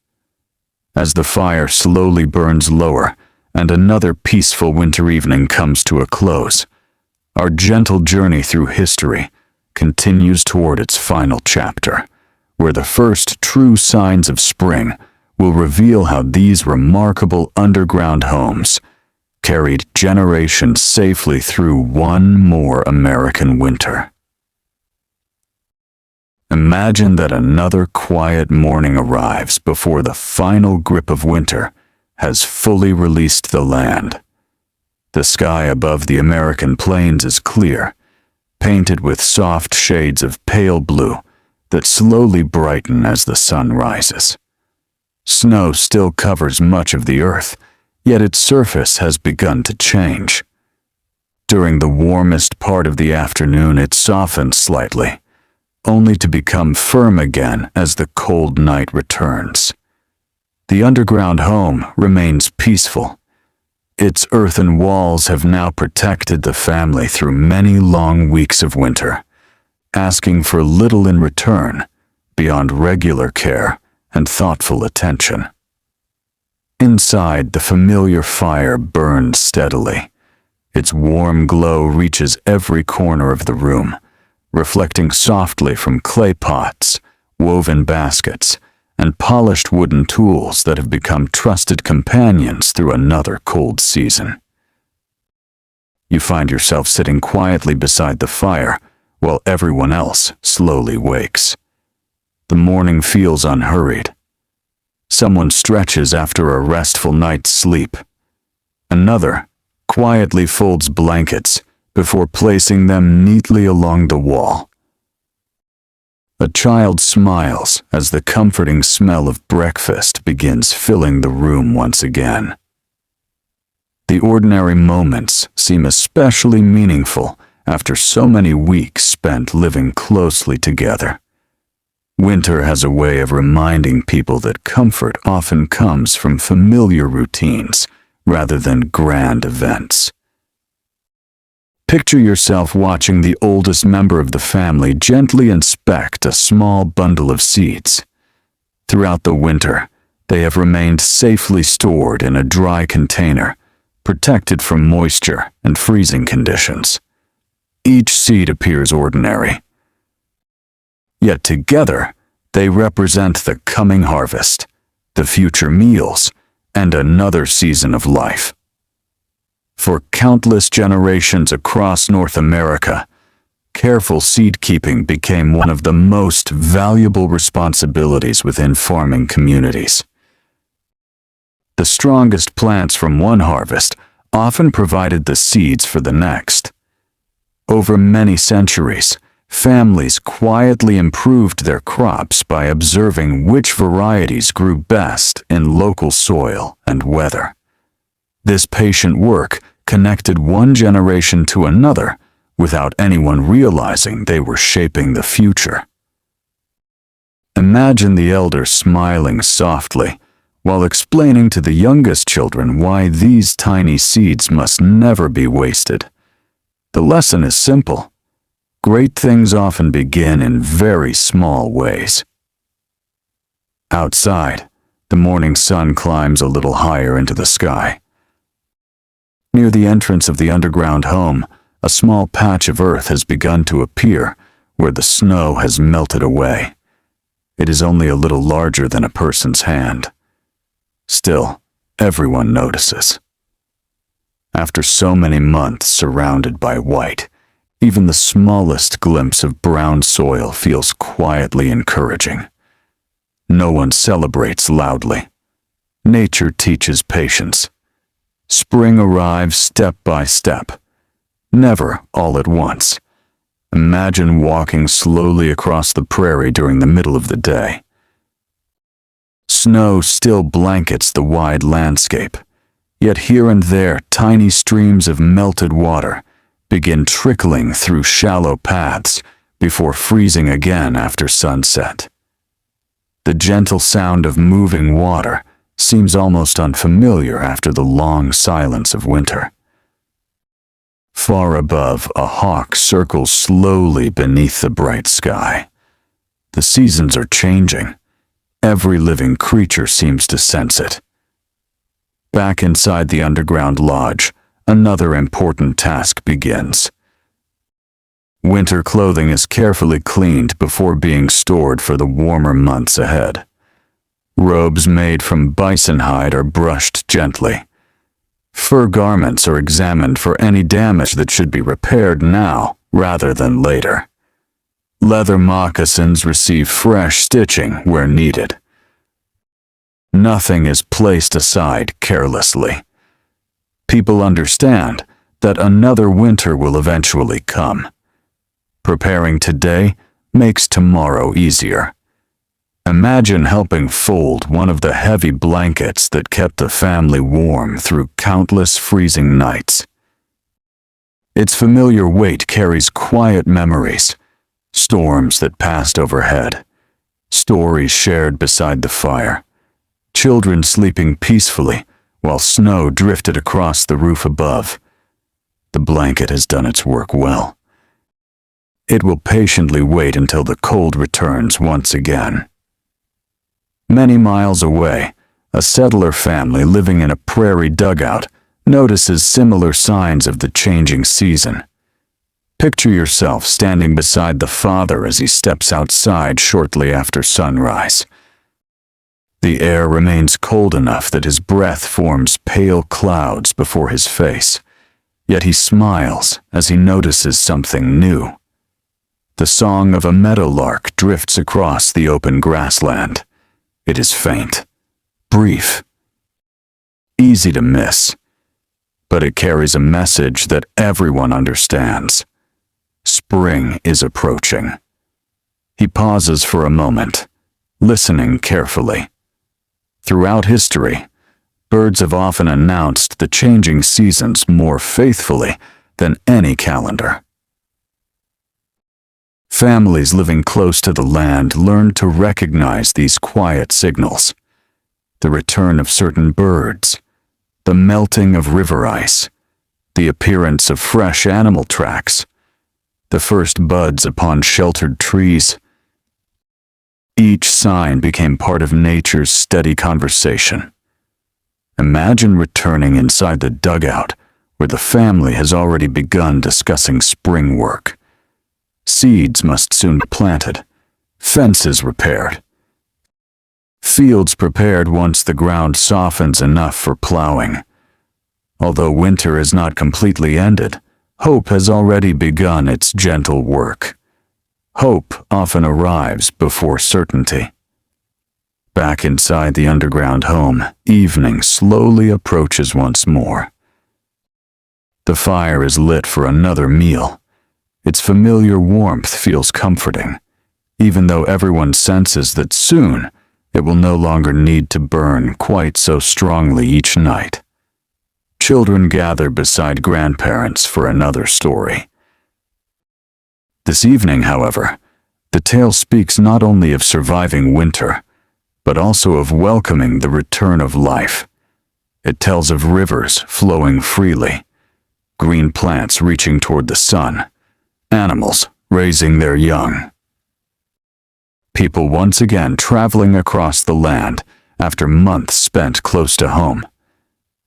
As the fire slowly burns lower and another peaceful winter evening comes to a close, our gentle journey through history continues toward its final chapter, where the first true signs of spring will reveal how these remarkable underground homes carried generations safely through one more American winter. Imagine that another quiet morning arrives before the final grip of winter has fully released the land. The sky above the American plains is clear, painted with soft shades of pale blue that slowly brighten as the sun rises. Snow still covers much of the earth, yet its surface has begun to change. During the warmest part of the afternoon, it softens slightly, only to become firm again as the cold night returns. The underground home remains peaceful. Its earthen walls have now protected the family through many long weeks of winter, asking for little in return beyond regular care and thoughtful attention. Inside, the familiar fire burns steadily. Its warm glow reaches every corner of the room, reflecting softly from clay pots, woven baskets, and polished wooden tools that have become trusted companions through another cold season. You find yourself sitting quietly beside the fire while everyone else slowly wakes. The morning feels unhurried. Someone stretches after a restful night's sleep. Another quietly folds blankets before placing them neatly along the wall. A child smiles as the comforting smell of breakfast begins filling the room once again. The ordinary moments seem especially meaningful after so many weeks spent living closely together. Winter has a way of reminding people that comfort often comes from familiar routines rather than grand events. Picture yourself watching the oldest member of the family gently inspect a small bundle of seeds. Throughout the winter, they have remained safely stored in a dry container, protected from moisture and freezing conditions. Each seed appears ordinary. Yet together, they represent the coming harvest, the future meals, and another season of life. For countless generations across North America, careful seed keeping became one of the most valuable responsibilities within farming communities. The strongest plants from one harvest often provided the seeds for the next. Over many centuries, families quietly improved their crops by observing which varieties grew best in local soil and weather. This patient work connected one generation to another without anyone realizing they were shaping the future. Imagine the elder smiling softly while explaining to the youngest children why these tiny seeds must never be wasted. The lesson is simple. Great things often begin in very small ways. Outside, the morning sun climbs a little higher into the sky. Near the entrance of the underground home, a small patch of earth has begun to appear where the snow has melted away. It is only a little larger than a person's hand. Still, everyone notices. After so many months surrounded by white, even the smallest glimpse of brown soil feels quietly encouraging. No one celebrates loudly. Nature teaches patience. Spring arrives step by step, never all at once. Imagine walking slowly across the prairie during the middle of the day. Snow still blankets the wide landscape, yet here and there tiny streams of melted water begin trickling through shallow paths before freezing again after sunset. The gentle sound of moving water seems almost unfamiliar after the long silence of winter. Far above, a hawk circles slowly beneath the bright sky. The seasons are changing. Every living creature seems to sense it. Back inside the underground lodge, another important task begins. Winter clothing is carefully cleaned before being stored for the warmer months ahead. Robes made from bison hide are brushed gently. Fur garments are examined for any damage that should be repaired now rather than later. Leather moccasins receive fresh stitching where needed. Nothing is placed aside carelessly. People understand that another winter will eventually come. Preparing today makes tomorrow easier. Imagine helping fold one of the heavy blankets that kept the family warm through countless freezing nights. Its familiar weight carries quiet memories, storms that passed overhead, stories shared beside the fire, children sleeping peacefully while snow drifted across the roof above. The blanket has done its work well. It will patiently wait until the cold returns once again. Many miles away, a settler family living in a prairie dugout notices similar signs of the changing season. Picture yourself standing beside the father as he steps outside shortly after sunrise. The air remains cold enough that his breath forms pale clouds before his face, yet he smiles as he notices something new. The song of a meadowlark drifts across the open grassland. It is faint, brief, easy to miss, but it carries a message that everyone understands. Spring is approaching. He pauses for a moment, listening carefully. Throughout history, birds have often announced the changing seasons more faithfully than any calendar. Families living close to the land learn to recognize these quiet signals. The return of certain birds, the melting of river ice, the appearance of fresh animal tracks, the first buds upon sheltered trees. Each sign became part of nature's steady conversation. Imagine returning inside the dugout where the family has already begun discussing spring work. Seeds must soon be planted, fences repaired, fields prepared once the ground softens enough for plowing. Although winter is not completely ended, hope has already begun its gentle work. Hope often arrives before certainty. Back inside the underground home, evening slowly approaches once more. The fire is lit for another meal. Its familiar warmth feels comforting, even though everyone senses that soon it will no longer need to burn quite so strongly each night. Children gather beside grandparents for another story. This evening, however, the tale speaks not only of surviving winter, but also of welcoming the return of life. It tells of rivers flowing freely, green plants reaching toward the sun, animals raising their young. People once again traveling across the land after months spent close to home.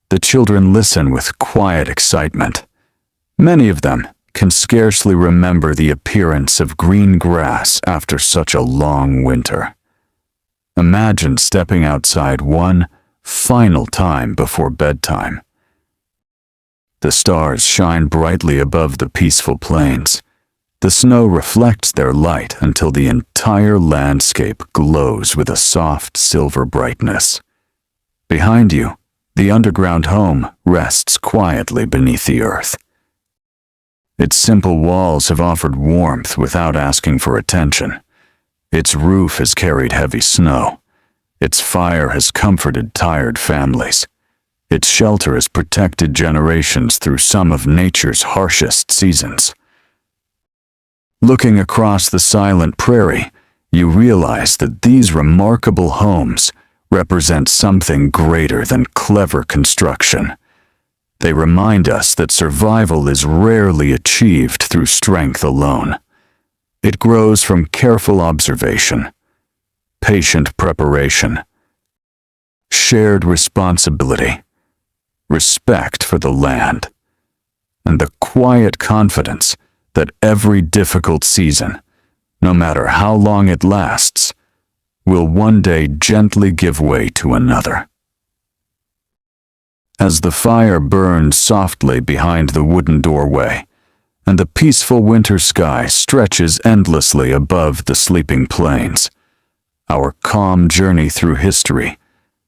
The children listen with quiet excitement. Many of them can scarcely remember the appearance of green grass after such a long winter. Imagine stepping outside one final time before bedtime. The stars shine brightly above the peaceful plains. The snow reflects their light until the entire landscape glows with a soft silver brightness. Behind you, the underground home rests quietly beneath the earth. Its simple walls have offered warmth without asking for attention. Its roof has carried heavy snow. Its fire has comforted tired families. Its shelter has protected generations through some of nature's harshest seasons. Looking across the silent prairie, you realize that these remarkable homes represent something greater than clever construction. They remind us that survival is rarely achieved through strength alone. It grows from careful observation, patient preparation, shared responsibility, respect for the land, and the quiet confidence that every difficult season, no matter how long it lasts, will one day gently give way to another. As the fire burns softly behind the wooden doorway, and the peaceful winter sky stretches endlessly above the sleeping plains. Our calm journey through history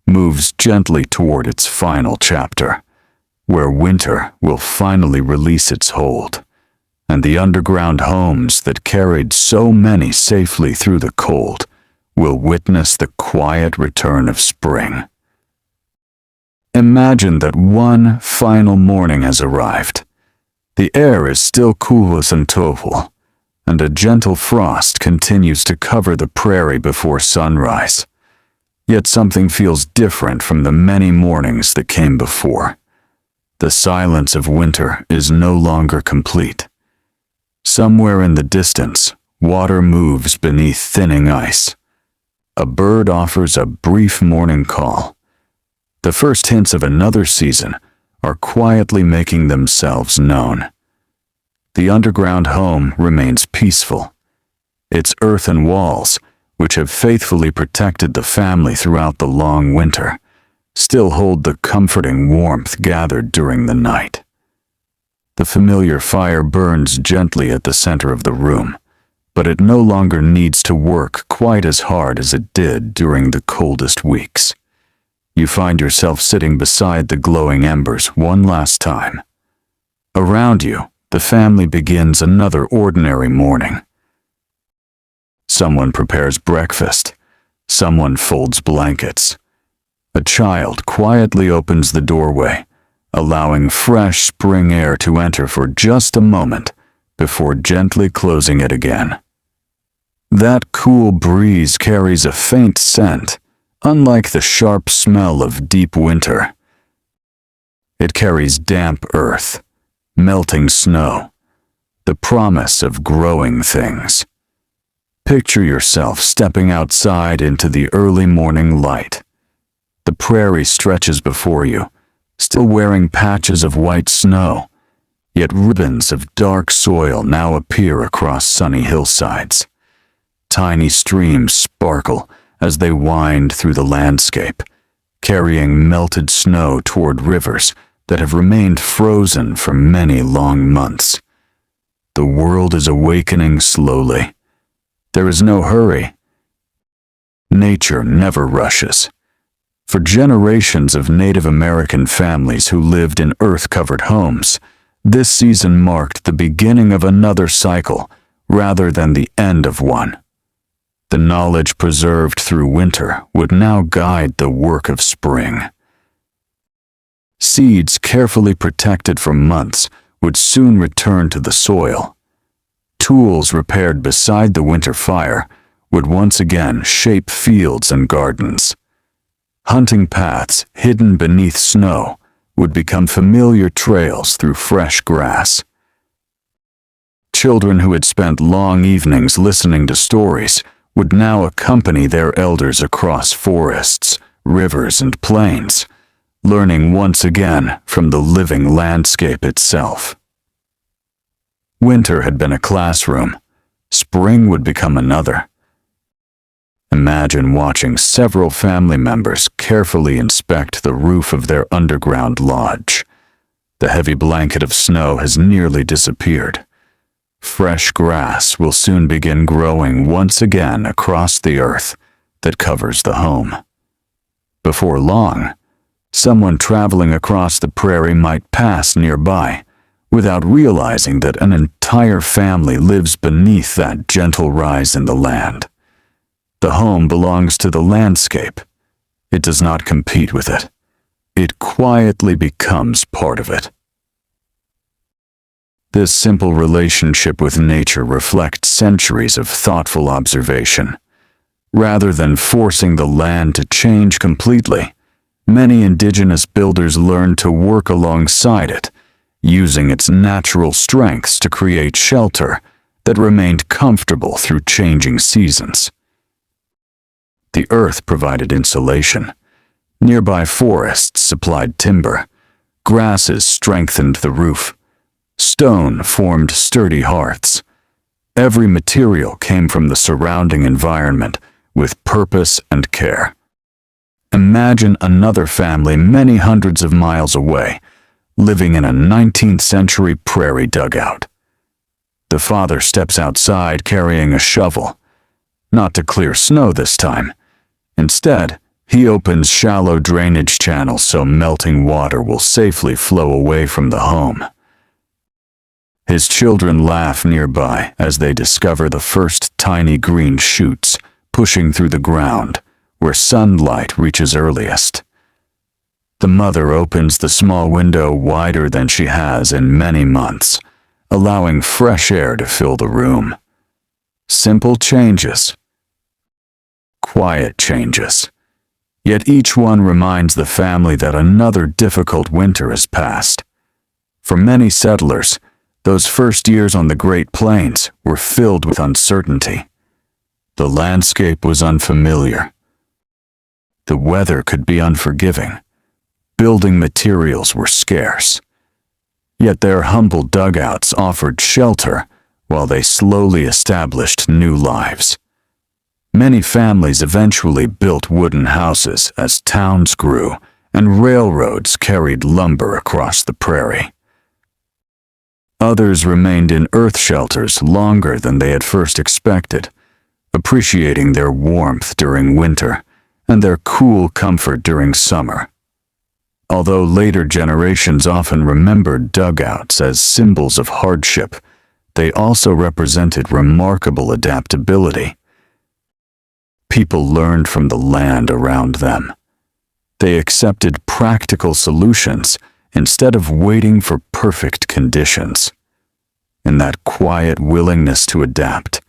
moves gently toward its final chapter, where winter will finally release its hold, and the underground homes that carried so many safely through the cold will witness the quiet return of spring. Imagine that one final morning has arrived. The air is still cool as October, and a gentle frost continues to cover the prairie before sunrise. Yet something feels different from the many mornings that came before. The silence of winter is no longer complete. Somewhere in the distance, water moves beneath thinning ice. A bird offers a brief morning call. The first hints of another season are quietly making themselves known. The underground home remains peaceful. Its earthen walls, which have faithfully protected the family throughout the long winter, still hold the comforting warmth gathered during the night. The familiar fire burns gently at the center of the room, but it no longer needs to work quite as hard as it did during the coldest weeks. You find yourself sitting beside the glowing embers one last time. Around you, the family begins another ordinary morning. Someone prepares breakfast. Someone folds blankets. A child quietly opens the doorway, allowing fresh spring air to enter for just a moment before gently closing it again. That cool breeze carries a faint scent, unlike the sharp smell of deep winter. It carries damp earth, melting snow, the promise of growing things. Picture yourself stepping outside into the early morning light. The prairie stretches before you, still wearing patches of white snow, yet ribbons of dark soil now appear across sunny hillsides. Tiny streams sparkle as they wind through the landscape, carrying melted snow toward rivers that have remained frozen for many long months. The world is awakening slowly. There is no hurry. Nature never rushes. For generations of Native American families who lived in earth-covered homes, this season marked the beginning of another cycle rather than the end of one. The knowledge preserved through winter would now guide the work of spring. Seeds carefully protected for months would soon return to the soil. Tools repaired beside the winter fire would once again shape fields and gardens. Hunting paths hidden beneath snow would become familiar trails through fresh grass. Children who had spent long evenings listening to stories would now accompany their elders across forests, rivers, and plains, learning once again from the living landscape itself. Winter had been a classroom. Spring would become another. Imagine watching several family members carefully inspect the roof of their underground lodge. The heavy blanket of snow has nearly disappeared. Fresh grass will soon begin growing once again across the earth that covers the home. Before long, someone traveling across the prairie might pass nearby without realizing that an entire family lives beneath that gentle rise in the land. The home belongs to the landscape. It does not compete with it. It quietly becomes part of it. This simple relationship with nature reflects centuries of thoughtful observation. Rather than forcing the land to change completely, many indigenous builders learned to work alongside it, using its natural strengths to create shelter that remained comfortable through changing seasons. The earth provided insulation. Nearby forests supplied timber. Grasses strengthened the roof. Stone formed sturdy hearths. Every material came from the surrounding environment with purpose and care. Imagine another family many hundreds of miles away, living in a 19th century prairie dugout. The father steps outside carrying a shovel, not to clear snow this time. Instead, he opens shallow drainage channels so melting water will safely flow away from the home. His children laugh nearby as they discover the first tiny green shoots pushing through the ground where sunlight reaches earliest. The mother opens the small window wider than she has in many months, allowing fresh air to fill the room. Simple changes. Quiet changes. Yet each one reminds the family that another difficult winter has passed. For many settlers, those first years on the Great Plains were filled with uncertainty. The landscape was unfamiliar. The weather could be unforgiving. Building materials were scarce. Yet their humble dugouts offered shelter while they slowly established new lives. Many families eventually built wooden houses as towns grew and railroads carried lumber across the prairie. Others remained in earth shelters longer than they had first expected, appreciating their warmth during winter and their cool comfort during summer. Although later generations often remembered dugouts as symbols of hardship, they also represented remarkable adaptability. People learned from the land around them. They accepted practical solutions instead of waiting for perfect conditions. In that quiet willingness to adapt,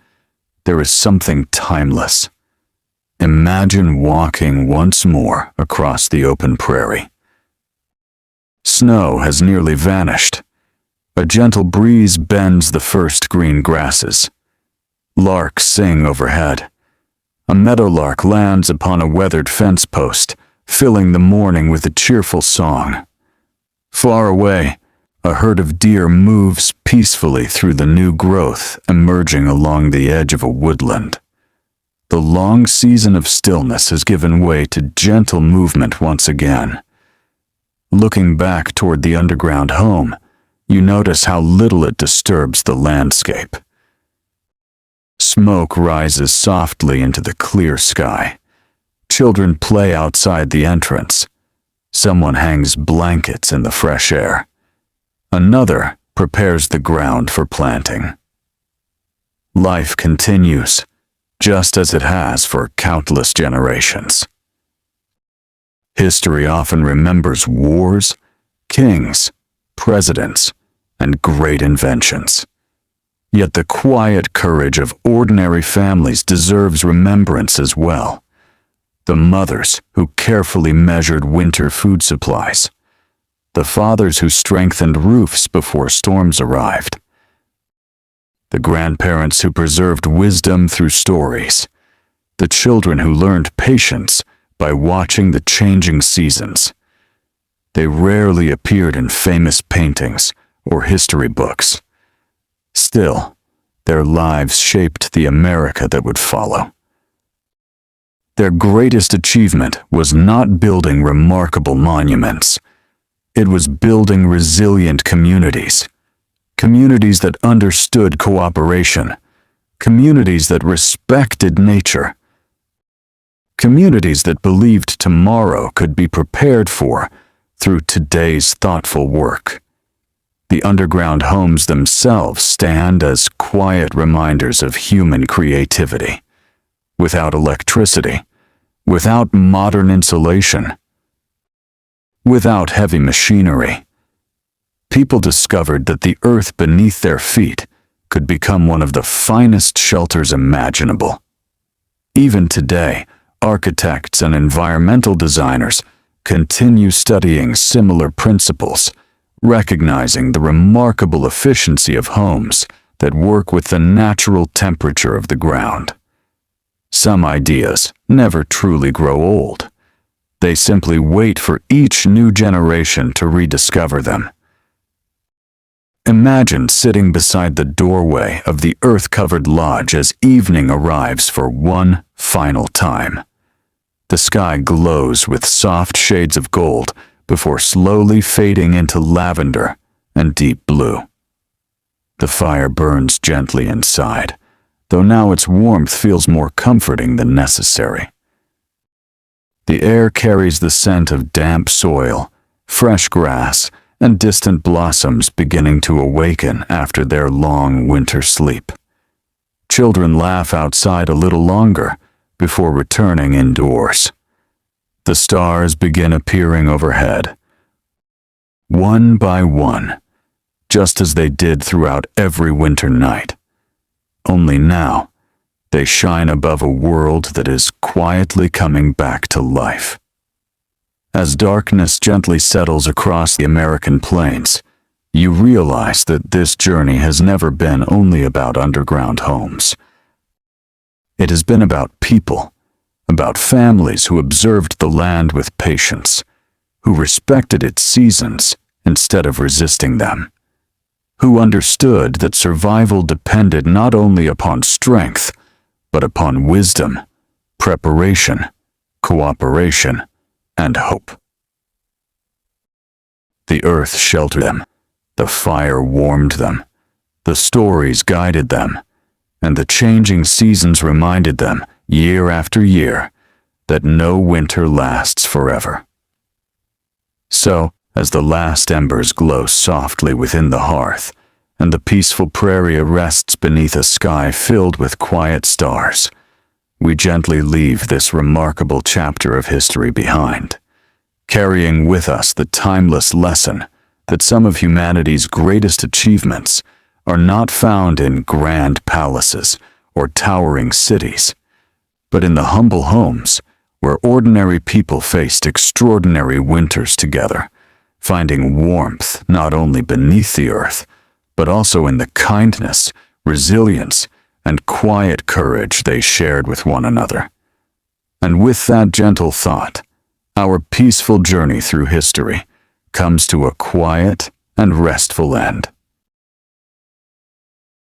there is something timeless. Imagine walking once more across the open prairie. Snow has nearly vanished. A gentle breeze bends the first green grasses. Larks sing overhead. A meadowlark lands upon a weathered fence post, filling the morning with a cheerful song. Far away, a herd of deer moves peacefully through the new growth emerging along the edge of a woodland. The long season of stillness has given way to gentle movement once again. Looking back toward the underground home, you notice how little it disturbs the landscape. Smoke rises softly into the clear sky. Children play outside the entrance. Someone hangs blankets in the fresh air. Another prepares the ground for planting. Life continues, just as it has for countless generations. History often remembers wars, kings, presidents, and great inventions. Yet the quiet courage of ordinary families deserves remembrance as well. The mothers who carefully measured winter food supplies. The fathers who strengthened roofs before storms arrived. The grandparents who preserved wisdom through stories. The children who learned patience by watching the changing seasons. They rarely appeared in famous paintings or history books. Still, their lives shaped the America that would follow. Their greatest achievement was not building remarkable monuments. It was building resilient communities. Communities that understood cooperation. Communities that respected nature. Communities that believed tomorrow could be prepared for through today's thoughtful work. The underground homes themselves stand as quiet reminders of human creativity. Without electricity, without modern insulation, without heavy machinery, people discovered that the earth beneath their feet could become one of the finest shelters imaginable. Even today, architects and environmental designers continue studying similar principles, recognizing the remarkable efficiency of homes that work with the natural temperature of the ground. Some ideas never truly grow old. They simply wait for each new generation to rediscover them. Imagine sitting beside the doorway of the earth-covered lodge as evening arrives for one final time. The sky glows with soft shades of gold before slowly fading into lavender and deep blue. The fire burns gently inside, though now its warmth feels more comforting than necessary. The air carries the scent of damp soil, fresh grass, and distant blossoms beginning to awaken after their long winter sleep. Children laugh outside a little longer before returning indoors. The stars begin appearing overhead, one by one, just as they did throughout every winter night. Only now, they shine above a world that is quietly coming back to life. As darkness gently settles across the American plains, you realize that this journey has never been only about underground homes. It has been about people, about families who observed the land with patience, who respected its seasons instead of resisting them, who understood that survival depended not only upon strength, but upon wisdom, preparation, cooperation, and hope. The earth sheltered them, the fire warmed them, the stories guided them, and the changing seasons reminded them, year after year, that no winter lasts forever. So, as the last embers glow softly within the hearth, and the peaceful prairie rests beneath a sky filled with quiet stars, we gently leave this remarkable chapter of history behind, carrying with us the timeless lesson that some of humanity's greatest achievements are not found in grand palaces or towering cities, but in the humble homes where ordinary people faced extraordinary winters together, finding warmth not only beneath the earth, but also in the kindness, resilience, and quiet courage they shared with one another. And with that gentle thought, our peaceful journey through history comes to a quiet and restful end.